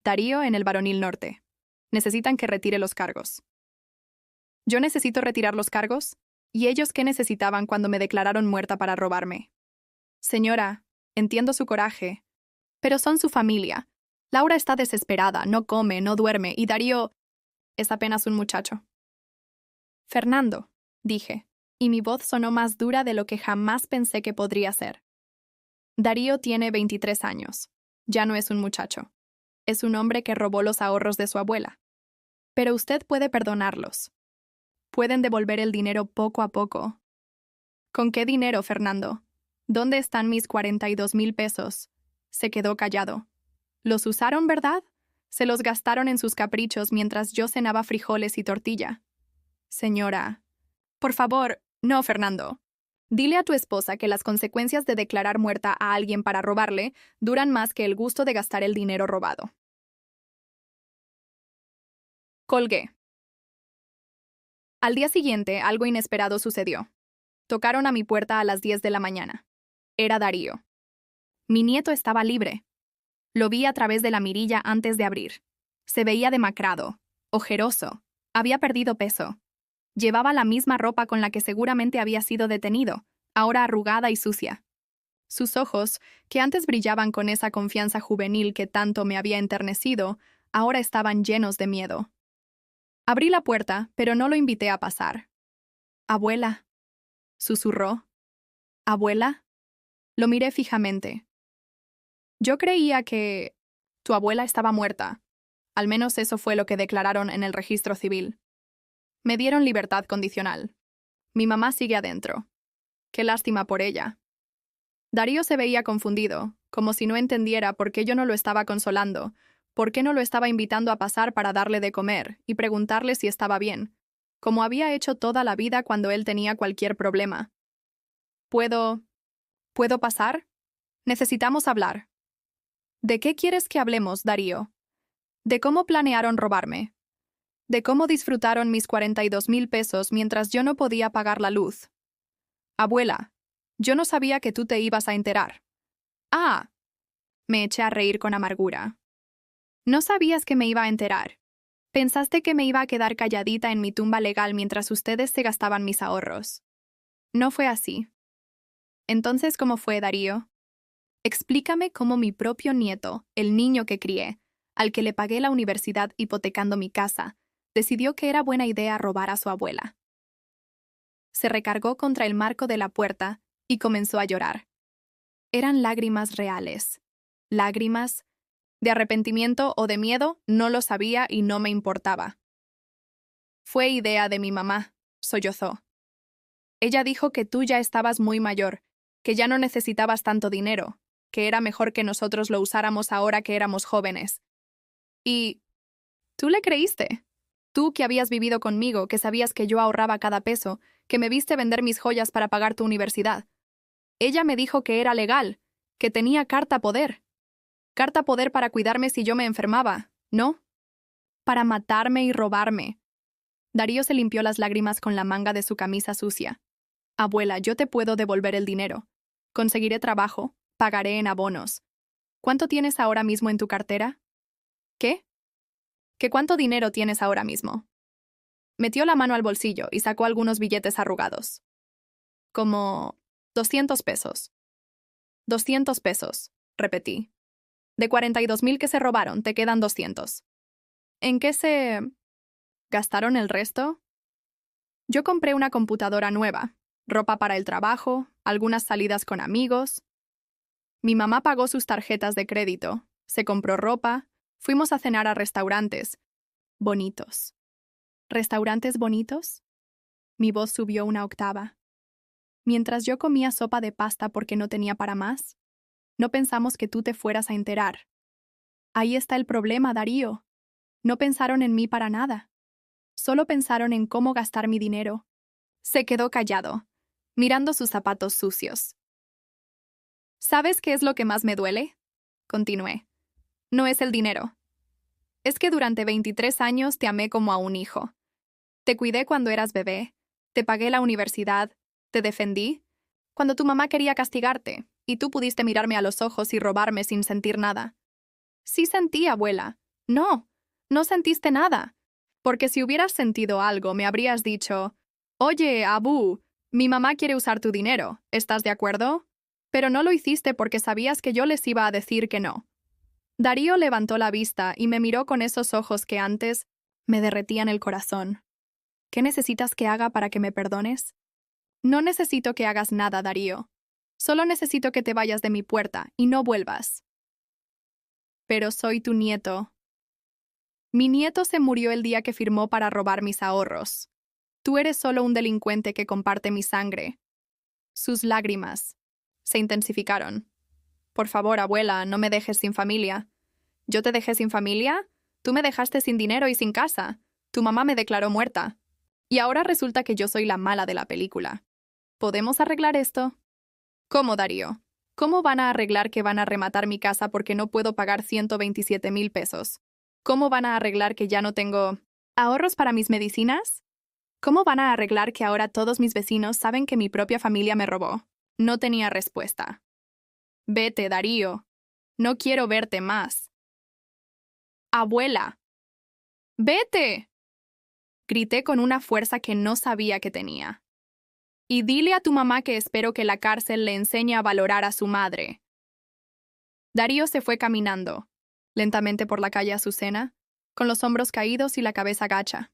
Darío en el varonil norte. Necesitan que retire los cargos. ¿Yo necesito retirar los cargos? ¿Y ellos qué necesitaban cuando me declararon muerta para robarme? Señora, entiendo su coraje, pero son su familia. Laura está desesperada, no come, no duerme, y Darío es apenas un muchacho. Fernando, dije, y mi voz sonó más dura de lo que jamás pensé que podría ser. Darío tiene 23 años. Ya no es un muchacho. Es un hombre que robó los ahorros de su abuela. Pero usted puede perdonarlos. Pueden devolver el dinero poco a poco. ¿Con qué dinero, Fernando? ¿Dónde están mis 42,000 pesos? Se quedó callado. ¿Los usaron, verdad? Se los gastaron en sus caprichos mientras yo cenaba frijoles y tortilla. Señora. Por favor, no, Fernando. Dile a tu esposa que las consecuencias de declarar muerta a alguien para robarle duran más que el gusto de gastar el dinero robado. Colgué. Al día siguiente, algo inesperado sucedió. Tocaron a mi puerta a las 10 de la mañana. Era Darío. Mi nieto estaba libre. Lo vi a través de la mirilla antes de abrir. Se veía demacrado, ojeroso, había perdido peso. Llevaba la misma ropa con la que seguramente había sido detenido, ahora arrugada y sucia. Sus ojos, que antes brillaban con esa confianza juvenil que tanto me había enternecido, ahora estaban llenos de miedo. Abrí la puerta, pero no lo invité a pasar. «Abuela», susurró. «¿Abuela?» Lo miré fijamente. Yo creía que tu abuela estaba muerta. Al menos eso fue lo que declararon en el registro civil. Me dieron libertad condicional. Mi mamá sigue adentro. Qué lástima por ella. Darío se veía confundido, como si no entendiera por qué yo no lo estaba consolando, por qué no lo estaba invitando a pasar para darle de comer y preguntarle si estaba bien, como había hecho toda la vida cuando él tenía cualquier problema. ¿Puedo pasar? Necesitamos hablar. ¿De qué quieres que hablemos, Darío? ¿De cómo planearon robarme? ¿De cómo disfrutaron mis 42,000 pesos mientras yo no podía pagar la luz? Abuela, yo no sabía que tú te ibas a enterar. Ah, me eché a reír con amargura. No sabías que me iba a enterar. Pensaste que me iba a quedar calladita en mi tumba legal mientras ustedes se gastaban mis ahorros. No fue así. Entonces, ¿cómo fue, Darío? Explícame cómo mi propio nieto, el niño que crié, al que le pagué la universidad hipotecando mi casa, decidió que era buena idea robar a su abuela. Se recargó contra el marco de la puerta y comenzó a llorar. Eran lágrimas reales. Lágrimas de arrepentimiento o de miedo, no lo sabía y no me importaba. Fue idea de mi mamá, sollozó. Ella dijo que tú ya estabas muy mayor, que ya no necesitabas tanto dinero, que era mejor que nosotros lo usáramos ahora que éramos jóvenes. Y ¿tú le creíste? Tú que habías vivido conmigo, que sabías que yo ahorraba cada peso, que me viste vender mis joyas para pagar tu universidad. Ella me dijo que era legal, que tenía carta poder. Carta poder para cuidarme si yo me enfermaba, ¿no? Para matarme y robarme. Darío se limpió las lágrimas con la manga de su camisa sucia. Abuela, yo te puedo devolver el dinero. Conseguiré trabajo, pagaré en abonos. ¿Cuánto tienes ahora mismo en tu cartera? ¿Qué? ¿Qué cuánto dinero tienes ahora mismo? Metió la mano al bolsillo y sacó algunos billetes arrugados. Como 200 pesos. 200 pesos, repetí. De 42,000 que se robaron, te quedan 200. ¿En qué se gastaron el resto? Yo compré una computadora nueva, ropa para el trabajo, algunas salidas con amigos. Mi mamá pagó sus tarjetas de crédito, se compró ropa, fuimos a cenar a restaurantes. Bonitos. ¿Restaurantes bonitos? Mi voz subió una octava. Mientras yo comía sopa de pasta porque no tenía para más, no pensamos que tú te fueras a enterar. Ahí está el problema, Darío. No pensaron en mí para nada. Solo pensaron en cómo gastar mi dinero. Se quedó callado, mirando sus zapatos sucios. ¿Sabes qué es lo que más me duele? Continué. No es el dinero. Es que durante 23 años te amé como a un hijo. Te cuidé cuando eras bebé, te pagué la universidad, te defendí, cuando tu mamá quería castigarte, y tú pudiste mirarme a los ojos y robarme sin sentir nada. Sí sentí, abuela. No, no sentiste nada. Porque si hubieras sentido algo, me habrías dicho, oye, Abu, mi mamá quiere usar tu dinero, ¿estás de acuerdo? Pero no lo hiciste porque sabías que yo les iba a decir que no. Darío levantó la vista y me miró con esos ojos que antes me derretían el corazón. ¿Qué necesitas que haga para que me perdones? No necesito que hagas nada, Darío. Solo necesito que te vayas de mi puerta y no vuelvas. Pero soy tu nieto. Mi nieto se murió el día que firmó para robar mis ahorros. Tú eres solo un delincuente que comparte mi sangre. Sus lágrimas se intensificaron. Por favor, abuela, no me dejes sin familia. ¿Yo te dejé sin familia? Tú me dejaste sin dinero y sin casa. Tu mamá me declaró muerta. Y ahora resulta que yo soy la mala de la película. ¿Podemos arreglar esto? ¿Cómo, Darío? ¿Cómo van a arreglar que van a rematar mi casa porque no puedo pagar 127,000 pesos? ¿Cómo van a arreglar que ya no tengo ahorros para mis medicinas? ¿Cómo van a arreglar que ahora todos mis vecinos saben que mi propia familia me robó? No tenía respuesta. Vete, Darío. No quiero verte más. Abuela. ¡Vete! Grité con una fuerza que no sabía que tenía. Y dile a tu mamá que espero que la cárcel le enseñe a valorar a su madre. Darío se fue caminando, lentamente por la calle Azucena, con los hombros caídos y la cabeza gacha.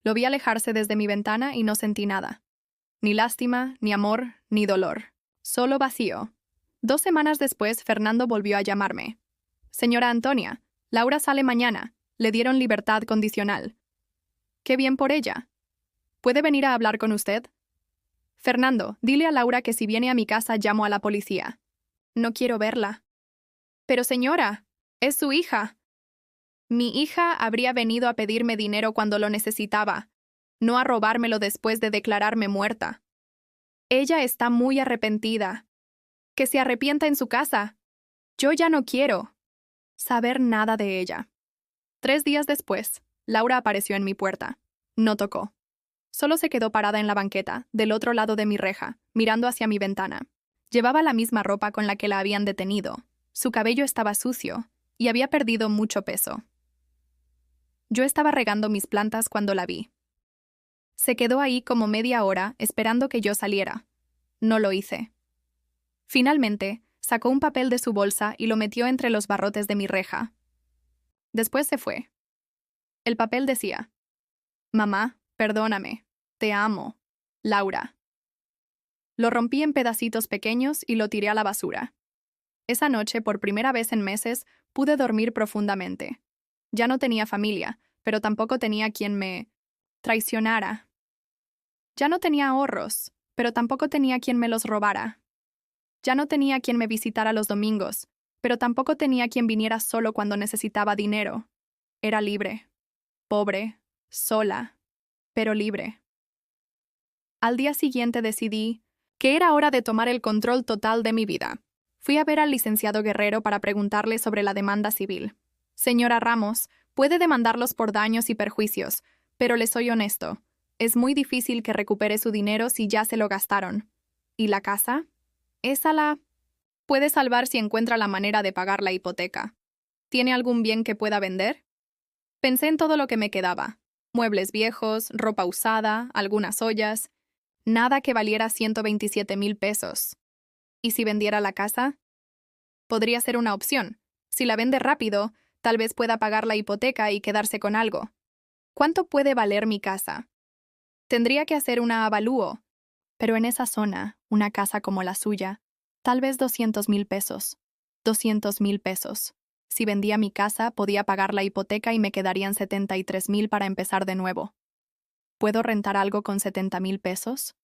Lo vi alejarse desde mi ventana y no sentí nada. Ni lástima, ni amor, ni dolor. Solo vacío. 2 semanas después, Fernando volvió a llamarme. Señora Antonia, Laura sale mañana. Le dieron libertad condicional. Qué bien por ella. ¿Puede venir a hablar con usted? Fernando, dile a Laura que si viene a mi casa llamo a la policía. No quiero verla. Pero señora, es su hija. Mi hija habría venido a pedirme dinero cuando lo necesitaba, no a robármelo después de declararme muerta. Ella está muy arrepentida. Que se arrepienta en su casa. Yo ya no quiero saber nada de ella. 3 días después, Laura apareció en mi puerta. No tocó. Solo se quedó parada en la banqueta, del otro lado de mi reja, mirando hacia mi ventana. Llevaba la misma ropa con la que la habían detenido. Su cabello estaba sucio y había perdido mucho peso. Yo estaba regando mis plantas cuando la vi. Se quedó ahí como media hora esperando que yo saliera. No lo hice. Finalmente, sacó un papel de su bolsa y lo metió entre los barrotes de mi reja. Después se fue. El papel decía: Mamá, perdóname. Te amo. Laura. Lo rompí en pedacitos pequeños y lo tiré a la basura. Esa noche, por primera vez en meses, pude dormir profundamente. Ya no tenía familia, pero tampoco tenía quien me traicionara. Ya no tenía ahorros, pero tampoco tenía quien me los robara. Ya no tenía quien me visitara los domingos, pero tampoco tenía quien viniera solo cuando necesitaba dinero. Era libre. Pobre, sola, pero libre. Al día siguiente decidí que era hora de tomar el control total de mi vida. Fui a ver al licenciado Guerrero para preguntarle sobre la demanda civil. Señora Ramos, puede demandarlos por daños y perjuicios, pero le soy honesto. Es muy difícil que recupere su dinero si ya se lo gastaron. ¿Y la casa? Esa la Puede salvar si encuentra la manera de pagar la hipoteca. ¿Tiene algún bien que pueda vender? Pensé en todo lo que me quedaba. Muebles viejos, ropa usada, algunas ollas. Nada que valiera 127,000 pesos. ¿Y si vendiera la casa? Podría ser una opción. Si la vende rápido, tal vez pueda pagar la hipoteca y quedarse con algo. ¿Cuánto puede valer mi casa? Tendría que hacer una avalúo. Pero en esa zona, una casa como la suya, tal vez 200,000 pesos. 200,000 pesos. Si vendía mi casa, podía pagar la hipoteca y me quedarían 73,000 para empezar de nuevo. ¿Puedo rentar algo con 70,000 pesos?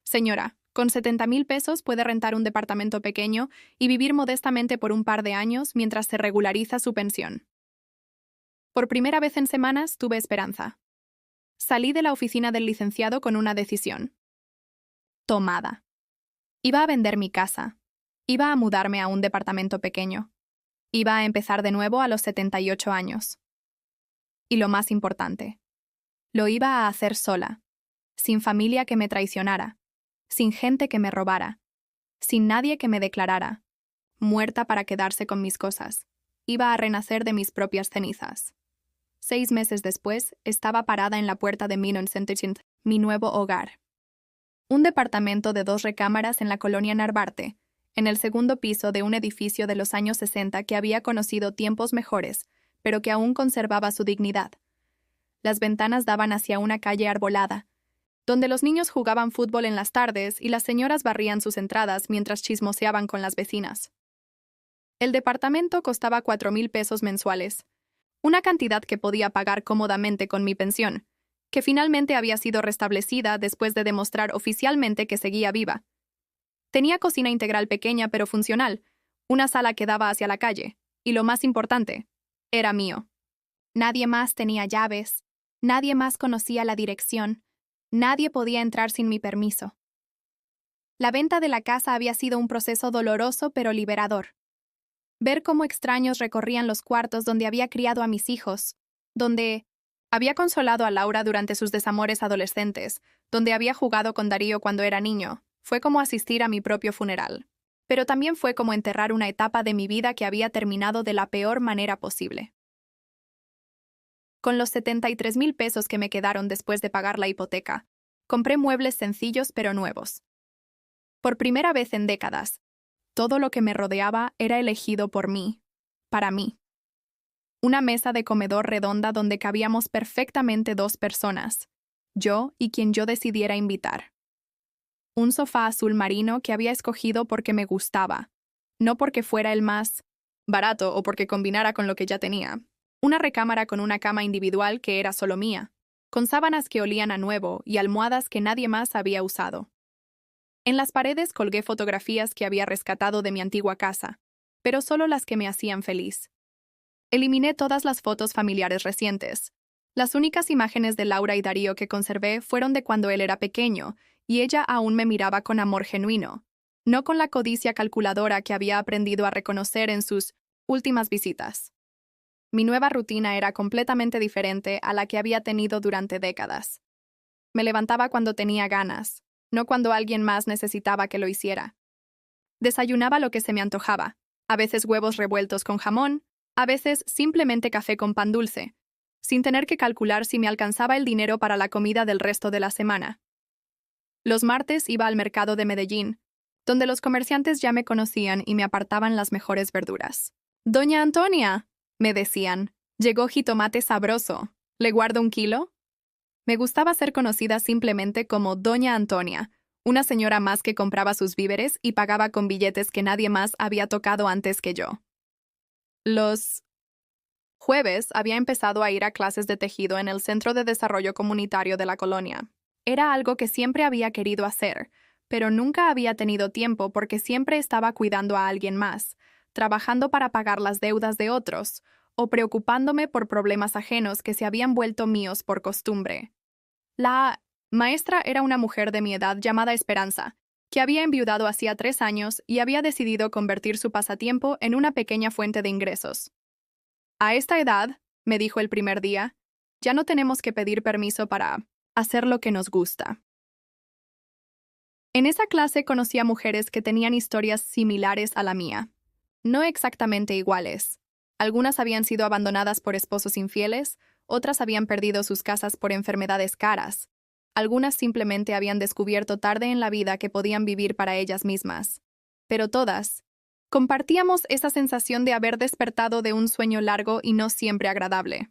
Señora, con 70,000 pesos puede rentar un departamento pequeño y vivir modestamente por un par de años mientras se regulariza su pensión. Por primera vez en semanas tuve esperanza. Salí de la oficina del licenciado con una decisión. Tomada. Iba a vender mi casa. Iba a mudarme a un departamento pequeño. Iba a empezar de nuevo a los 78 años. Y lo más importante, lo iba a hacer sola, sin familia que me traicionara, sin gente que me robara, sin nadie que me declarara, muerta para quedarse con mis cosas. Iba a renacer de mis propias cenizas. 6 meses después, estaba parada en la puerta de mi nuevo hogar. Un departamento de 2 recámaras en la colonia Narvarte, en el segundo piso de un edificio de los años 60 que había conocido tiempos mejores, pero que aún conservaba su dignidad. Las ventanas daban hacia una calle arbolada, donde los niños jugaban fútbol en las tardes y las señoras barrían sus entradas mientras chismoseaban con las vecinas. El departamento costaba 4,000 pesos mensuales, una cantidad que podía pagar cómodamente con mi pensión, que finalmente había sido restablecida después de demostrar oficialmente que seguía viva. Tenía cocina integral pequeña pero funcional, una sala que daba hacia la calle, y lo más importante, era mío. Nadie más tenía llaves, nadie más conocía la dirección, nadie podía entrar sin mi permiso. La venta de la casa había sido un proceso doloroso pero liberador. Ver cómo extraños recorrían los cuartos donde había criado a mis hijos, donde había consolado a Laura durante sus desamores adolescentes, donde había jugado con Darío cuando era niño, fue como asistir a mi propio funeral. Pero también fue como enterrar una etapa de mi vida que había terminado de la peor manera posible. Con los 73,000 pesos que me quedaron después de pagar la hipoteca, compré muebles sencillos pero nuevos. Por primera vez en décadas, todo lo que me rodeaba era elegido por mí, para mí. Una mesa de comedor redonda donde cabíamos perfectamente 2 personas, yo y quien yo decidiera invitar. Un sofá azul marino que había escogido porque me gustaba, no porque fuera el más barato o porque combinara con lo que ya tenía. Una recámara con una cama individual que era solo mía, con sábanas que olían a nuevo y almohadas que nadie más había usado. En las paredes colgué fotografías que había rescatado de mi antigua casa, pero solo las que me hacían feliz. Eliminé todas las fotos familiares recientes. Las únicas imágenes de Laura y Darío que conservé fueron de cuando él era pequeño, y ella aún me miraba con amor genuino, no con la codicia calculadora que había aprendido a reconocer en sus últimas visitas. Mi nueva rutina era completamente diferente a la que había tenido durante décadas. Me levantaba cuando tenía ganas, no cuando alguien más necesitaba que lo hiciera. Desayunaba lo que se me antojaba, a veces huevos revueltos con jamón, a veces simplemente café con pan dulce, sin tener que calcular si me alcanzaba el dinero para la comida del resto de la semana. Los martes iba al mercado de Medellín, donde los comerciantes ya me conocían y me apartaban las mejores verduras. «Doña Antonia», me decían, «llegó jitomate sabroso. ¿Le guardo 1 kilo?» Me gustaba ser conocida simplemente como Doña Antonia, una señora más que compraba sus víveres y pagaba con billetes que nadie más había tocado antes que yo. Los jueves había empezado a ir a clases de tejido en el Centro de Desarrollo Comunitario de la colonia. Era algo que siempre había querido hacer, pero nunca había tenido tiempo porque siempre estaba cuidando a alguien más, trabajando para pagar las deudas de otros, o preocupándome por problemas ajenos que se habían vuelto míos por costumbre. La maestra era una mujer de mi edad llamada Esperanza, que había enviudado hacía 3 años y había decidido convertir su pasatiempo en una pequeña fuente de ingresos. «A esta edad», me dijo el primer día, «ya no tenemos que pedir permiso para hacer lo que nos gusta». En esa clase conocí a mujeres que tenían historias similares a la mía. No exactamente iguales. Algunas habían sido abandonadas por esposos infieles, otras habían perdido sus casas por enfermedades caras. Algunas simplemente habían descubierto tarde en la vida que podían vivir para ellas mismas. Pero todas compartíamos esa sensación de haber despertado de un sueño largo y no siempre agradable.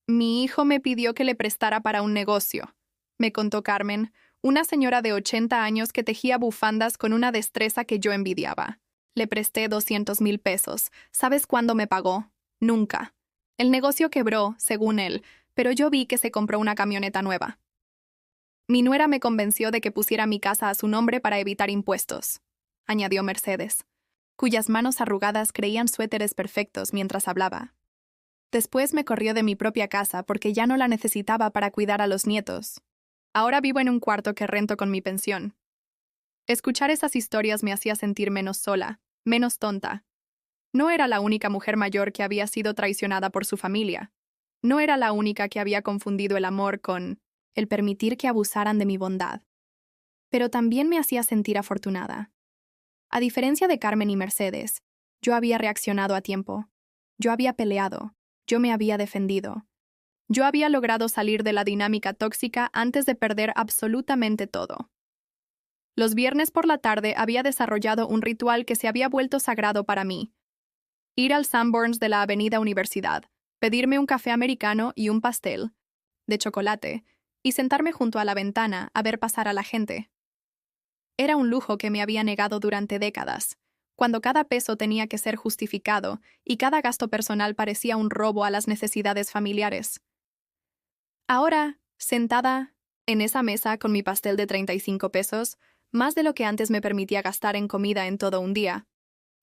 Mi hijo me pidió que le prestara para un negocio, me contó Carmen, una señora de 80 años que tejía bufandas con una destreza que yo envidiaba. Le presté 200,000 pesos. ¿Sabes cuándo me pagó? Nunca. El negocio quebró, según él, pero yo vi que se compró una camioneta nueva. Mi nuera me convenció de que pusiera mi casa a su nombre para evitar impuestos, añadió Mercedes, cuyas manos arrugadas creían suéteres perfectos mientras hablaba. Después me corrió de mi propia casa porque ya no la necesitaba para cuidar a los nietos. Ahora vivo en un cuarto que rento con mi pensión. Escuchar esas historias me hacía sentir menos sola, menos tonta. No era la única mujer mayor que había sido traicionada por su familia. No era la única que había confundido el amor con el permitir que abusaran de mi bondad. Pero también me hacía sentir afortunada. A diferencia de Carmen y Mercedes, yo había reaccionado a tiempo. Yo había peleado. Yo me había defendido. Yo había logrado salir de la dinámica tóxica antes de perder absolutamente todo. Los viernes por la tarde había desarrollado un ritual que se había vuelto sagrado para mí. Ir al Sanborns de la Avenida Universidad, pedirme un café americano y un pastel de chocolate, y sentarme junto a la ventana a ver pasar a la gente. Era un lujo que me había negado durante décadas, cuando cada peso tenía que ser justificado y cada gasto personal parecía un robo a las necesidades familiares. Ahora, sentada en esa mesa con mi pastel de 35 pesos, más de lo que antes me permitía gastar en comida en todo un día,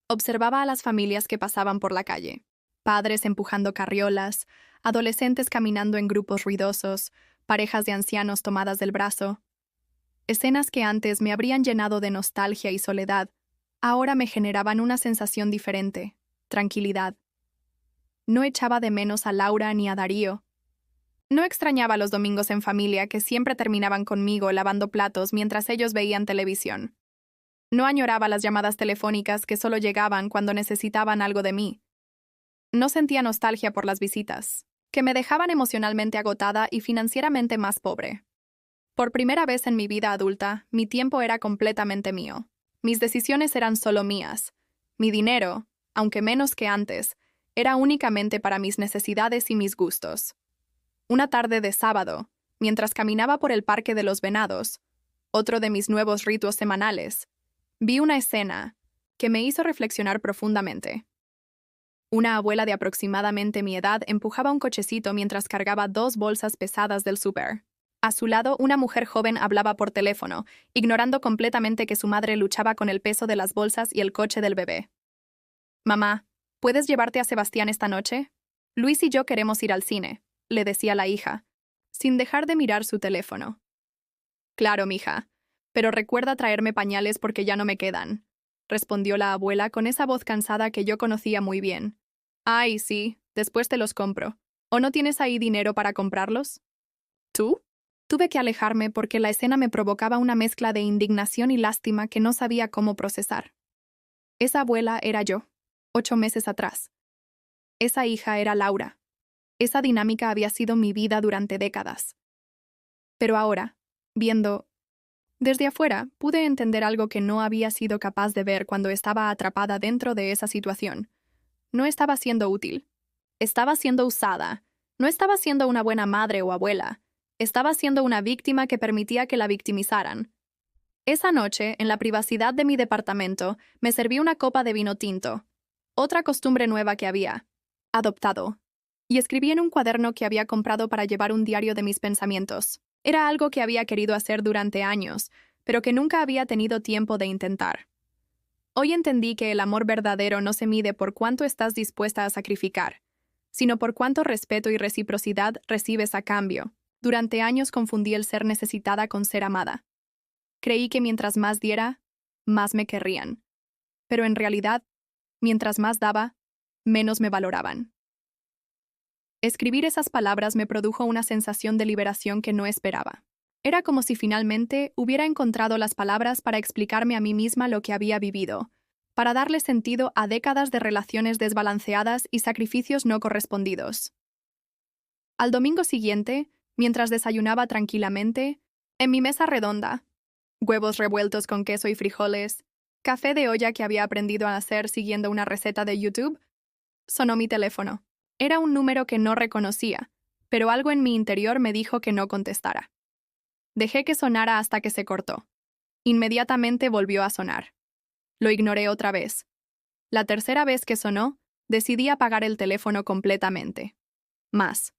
observaba a las familias que pasaban por la calle, padres empujando carriolas, adolescentes caminando en grupos ruidosos, parejas de ancianos tomadas del brazo. Escenas que antes me habrían llenado de nostalgia y soledad, ahora me generaban una sensación diferente, tranquilidad. No echaba de menos a Laura ni a Darío. No extrañaba los domingos en familia que siempre terminaban conmigo lavando platos mientras ellos veían televisión. No añoraba las llamadas telefónicas que solo llegaban cuando necesitaban algo de mí. No sentía nostalgia por las visitas, que me dejaban emocionalmente agotada y financieramente más pobre. Por primera vez en mi vida adulta, mi tiempo era completamente mío. Mis decisiones eran solo mías. Mi dinero, aunque menos que antes, era únicamente para mis necesidades y mis gustos. Una tarde de sábado, mientras caminaba por el Parque de los Venados, otro de mis nuevos ritos semanales, vi una escena que me hizo reflexionar profundamente. Una abuela de aproximadamente mi edad empujaba un cochecito mientras cargaba 2 bolsas pesadas del súper. A su lado, una mujer joven hablaba por teléfono, ignorando completamente que su madre luchaba con el peso de las bolsas y el coche del bebé. «Mamá, ¿puedes llevarte a Sebastián esta noche? Luis y yo queremos ir al cine», le decía la hija, sin dejar de mirar su teléfono. «Claro, mija, pero recuerda traerme pañales porque ya no me quedan», respondió la abuela con esa voz cansada que yo conocía muy bien. «Ay, sí, después te los compro. ¿O no tienes ahí dinero para comprarlos?» «¿Tú?» Tuve que alejarme porque la escena me provocaba una mezcla de indignación y lástima que no sabía cómo procesar. Esa abuela era yo, 8 meses atrás. Esa hija era Laura. Esa dinámica había sido mi vida durante décadas. Pero ahora, viendo desde afuera, pude entender algo que no había sido capaz de ver cuando estaba atrapada dentro de esa situación. No estaba siendo útil. Estaba siendo usada. No estaba siendo una buena madre o abuela. Estaba siendo una víctima que permitía que la victimizaran. Esa noche, en la privacidad de mi departamento, me serví una copa de vino tinto, otra costumbre nueva que había adoptado, y escribí en un cuaderno que había comprado para llevar un diario de mis pensamientos. Era algo que había querido hacer durante años, pero que nunca había tenido tiempo de intentar. Hoy entendí que el amor verdadero no se mide por cuánto estás dispuesta a sacrificar, sino por cuánto respeto y reciprocidad recibes a cambio. Durante años confundí el ser necesitada con ser amada. Creí que mientras más diera, más me querrían. Pero en realidad, mientras más daba, menos me valoraban. Escribir esas palabras me produjo una sensación de liberación que no esperaba. Era como si finalmente hubiera encontrado las palabras para explicarme a mí misma lo que había vivido, para darle sentido a décadas de relaciones desbalanceadas y sacrificios no correspondidos. Al domingo siguiente, mientras desayunaba tranquilamente, en mi mesa redonda, huevos revueltos con queso y frijoles, café de olla que había aprendido a hacer siguiendo una receta de YouTube, sonó mi teléfono. Era un número que no reconocía, pero algo en mi interior me dijo que no contestara. Dejé que sonara hasta que se cortó. Inmediatamente volvió a sonar. Lo ignoré otra vez. La tercera vez que sonó, decidí apagar el teléfono completamente. Más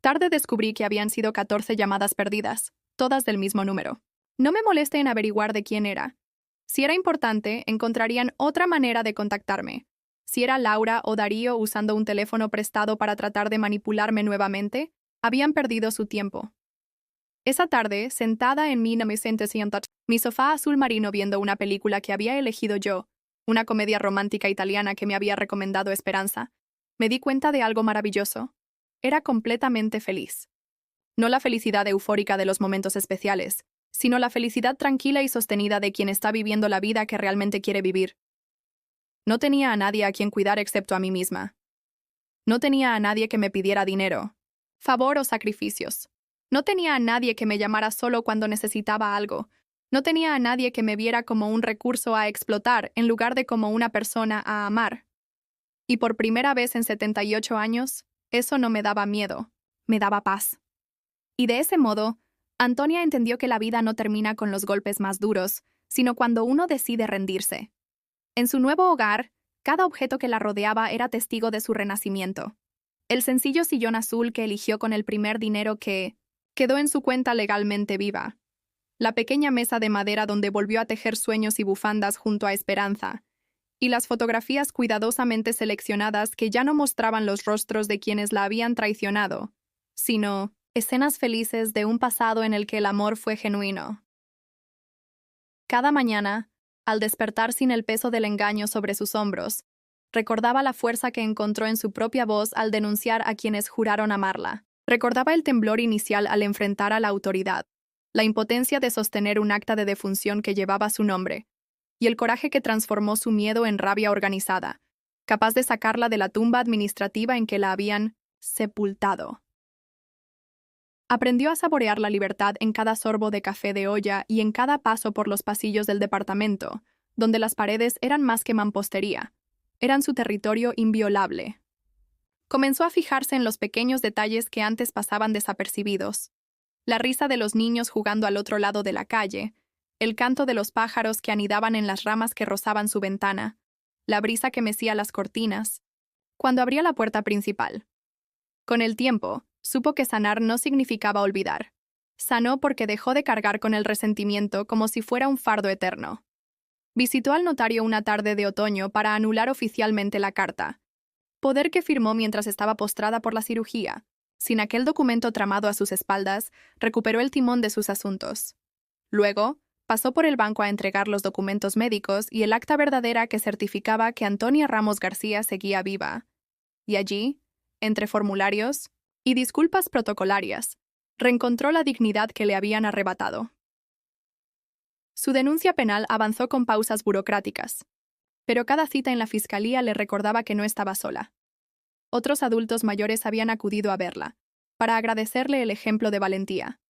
tarde descubrí que habían sido 14 llamadas perdidas, todas del mismo número. No me molesté en averiguar de quién era. Si era importante, encontrarían otra manera de contactarme. Si era Laura o Darío usando un teléfono prestado para tratar de manipularme nuevamente, habían perdido su tiempo. Esa tarde, sentada en mi sofá azul marino viendo una película que había elegido yo, una comedia romántica italiana que me había recomendado Esperanza, me di cuenta de algo maravilloso. Era completamente feliz. No la felicidad eufórica de los momentos especiales, sino la felicidad tranquila y sostenida de quien está viviendo la vida que realmente quiere vivir. No tenía a nadie a quien cuidar excepto a mí misma. No tenía a nadie que me pidiera dinero, favor o sacrificios. No tenía a nadie que me llamara solo cuando necesitaba algo. No tenía a nadie que me viera como un recurso a explotar en lugar de como una persona a amar. Y por primera vez en 78 años, eso no me daba miedo, me daba paz. Y de ese modo, Antonia entendió que la vida no termina con los golpes más duros, sino cuando uno decide rendirse. En su nuevo hogar, cada objeto que la rodeaba era testigo de su renacimiento. El sencillo sillón azul que eligió con el primer dinero que quedó en su cuenta legalmente viva. La pequeña mesa de madera donde volvió a tejer sueños y bufandas junto a Esperanza, y las fotografías cuidadosamente seleccionadas que ya no mostraban los rostros de quienes la habían traicionado, sino escenas felices de un pasado en el que el amor fue genuino. Cada mañana, al despertar sin el peso del engaño sobre sus hombros, recordaba la fuerza que encontró en su propia voz al denunciar a quienes juraron amarla. Recordaba el temblor inicial al enfrentar a la autoridad, la impotencia de sostener un acta de defunción que llevaba su nombre, y el coraje que transformó su miedo en rabia organizada, capaz de sacarla de la tumba administrativa en que la habían sepultado. Aprendió a saborear la libertad en cada sorbo de café de olla y en cada paso por los pasillos del departamento, donde las paredes eran más que mampostería, eran su territorio inviolable. Comenzó a fijarse en los pequeños detalles que antes pasaban desapercibidos. La risa de los niños jugando al otro lado de la calle, el canto de los pájaros que anidaban en las ramas que rozaban su ventana, la brisa que mecía las cortinas, cuando abría la puerta principal. Con el tiempo, supo que sanar no significaba olvidar. Sanó porque dejó de cargar con el resentimiento como si fuera un fardo eterno. Visitó al notario una tarde de otoño para anular oficialmente la carta, poder que firmó mientras estaba postrada por la cirugía. Sin aquel documento tramado a sus espaldas, recuperó el timón de sus asuntos. Luego, pasó por el banco a entregar los documentos médicos y el acta verdadera que certificaba que Antonia Ramos García seguía viva. Y allí, entre formularios y disculpas protocolarias, reencontró la dignidad que le habían arrebatado. Su denuncia penal avanzó con pausas burocráticas, pero cada cita en la fiscalía le recordaba que no estaba sola. Otros adultos mayores habían acudido a verla, para agradecerle el ejemplo de valentía.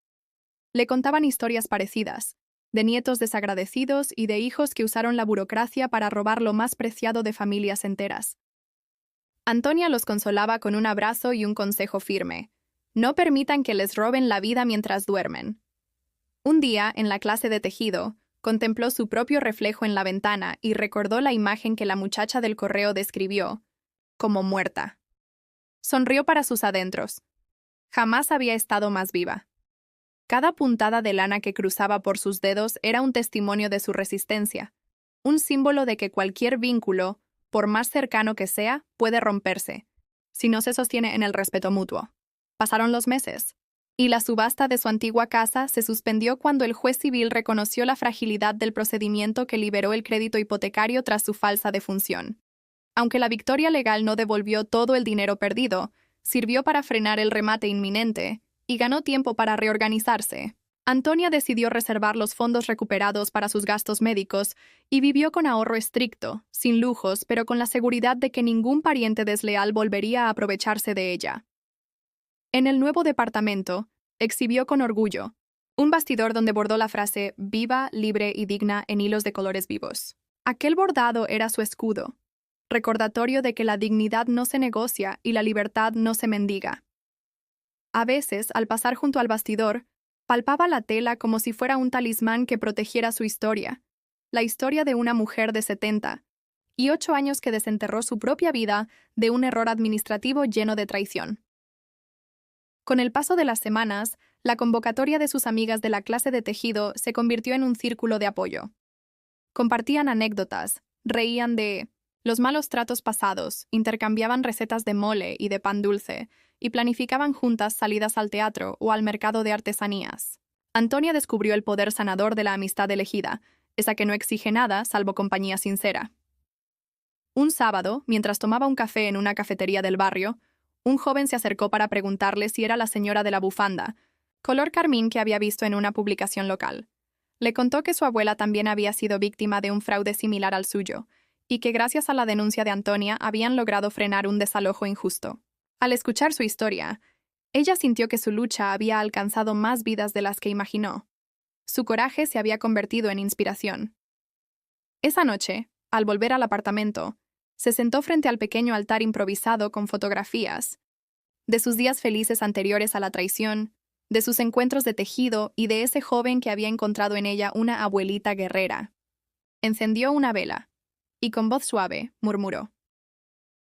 Le contaban historias parecidas, de nietos desagradecidos y de hijos que usaron la burocracia para robar lo más preciado de familias enteras. Antonia los consolaba con un abrazo y un consejo firme: no permitan que les roben la vida mientras duermen. Un día, en la clase de tejido, contempló su propio reflejo en la ventana y recordó la imagen que la muchacha del correo describió como muerta. Sonrió para sus adentros. Jamás había estado más viva. Cada puntada de lana que cruzaba por sus dedos era un testimonio de su resistencia, un símbolo de que cualquier vínculo, por más cercano que sea, puede romperse, si no se sostiene en el respeto mutuo. Pasaron los meses, y la subasta de su antigua casa se suspendió cuando el juez civil reconoció la fragilidad del procedimiento que liberó el crédito hipotecario tras su falsa defunción. Aunque la victoria legal no devolvió todo el dinero perdido, sirvió para frenar el remate inminente y ganó tiempo para reorganizarse. Antonia decidió reservar los fondos recuperados para sus gastos médicos y vivió con ahorro estricto, sin lujos, pero con la seguridad de que ningún pariente desleal volvería a aprovecharse de ella. En el nuevo departamento, exhibió con orgullo un bastidor donde bordó la frase «viva, libre y digna» en hilos de colores vivos. Aquel bordado era su escudo, recordatorio de que la dignidad no se negocia y la libertad no se mendiga. A veces, al pasar junto al bastidor, palpaba la tela como si fuera un talismán que protegiera su historia, la historia de una mujer de 70 y 8 años que desenterró su propia vida de un error administrativo lleno de traición. Con el paso de las semanas, la convocatoria de sus amigas de la clase de tejido se convirtió en un círculo de apoyo. Compartían anécdotas, reían de los malos tratos pasados, intercambiaban recetas de mole y de pan dulce, y planificaban juntas salidas al teatro o al mercado de artesanías. Antonia descubrió el poder sanador de la amistad elegida, esa que no exige nada salvo compañía sincera. Un sábado, mientras tomaba un café en una cafetería del barrio, un joven se acercó para preguntarle si era la señora de la bufanda, color carmín que había visto en una publicación local. Le contó que su abuela también había sido víctima de un fraude similar al suyo, y que gracias a la denuncia de Antonia habían logrado frenar un desalojo injusto. Al escuchar su historia, ella sintió que su lucha había alcanzado más vidas de las que imaginó. Su coraje se había convertido en inspiración. Esa noche, al volver al apartamento, se sentó frente al pequeño altar improvisado con fotografías de sus días felices anteriores a la traición, de sus encuentros de tejido y de ese joven que había encontrado en ella una abuelita guerrera. Encendió una vela y con voz suave murmuró: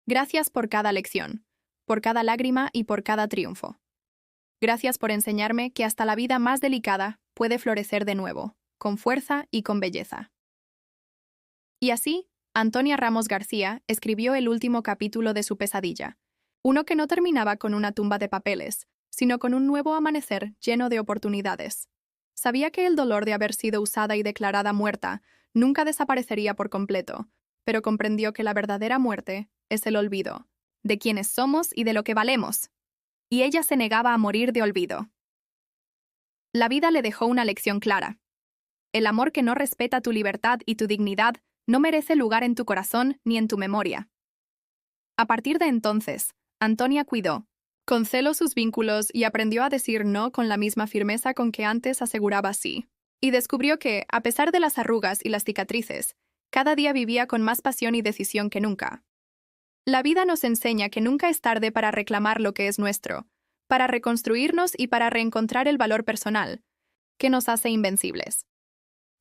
«Gracias por cada lección, por cada lágrima y por cada triunfo. Gracias por enseñarme que hasta la vida más delicada puede florecer de nuevo, con fuerza y con belleza». Y así, Antonia Ramos García escribió el último capítulo de su pesadilla, uno que no terminaba con una tumba de papeles, sino con un nuevo amanecer lleno de oportunidades. Sabía que el dolor de haber sido usada y declarada muerta nunca desaparecería por completo, pero comprendió que la verdadera muerte es el olvido, de quiénes somos y de lo que valemos. Y ella se negaba a morir de olvido. La vida le dejó una lección clara. El amor que no respeta tu libertad y tu dignidad no merece lugar en tu corazón ni en tu memoria. A partir de entonces, Antonia cuidó con celo sus vínculos y aprendió a decir no con la misma firmeza con que antes aseguraba sí. Y descubrió que, a pesar de las arrugas y las cicatrices, cada día vivía con más pasión y decisión que nunca. La vida nos enseña que nunca es tarde para reclamar lo que es nuestro, para reconstruirnos y para reencontrar el valor personal, que nos hace invencibles.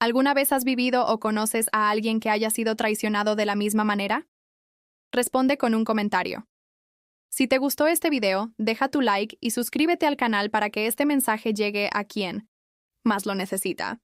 ¿Alguna vez has vivido o conoces a alguien que haya sido traicionado de la misma manera? Responde con un comentario. Si te gustó este video, deja tu like y suscríbete al canal para que este mensaje llegue a quien más lo necesita.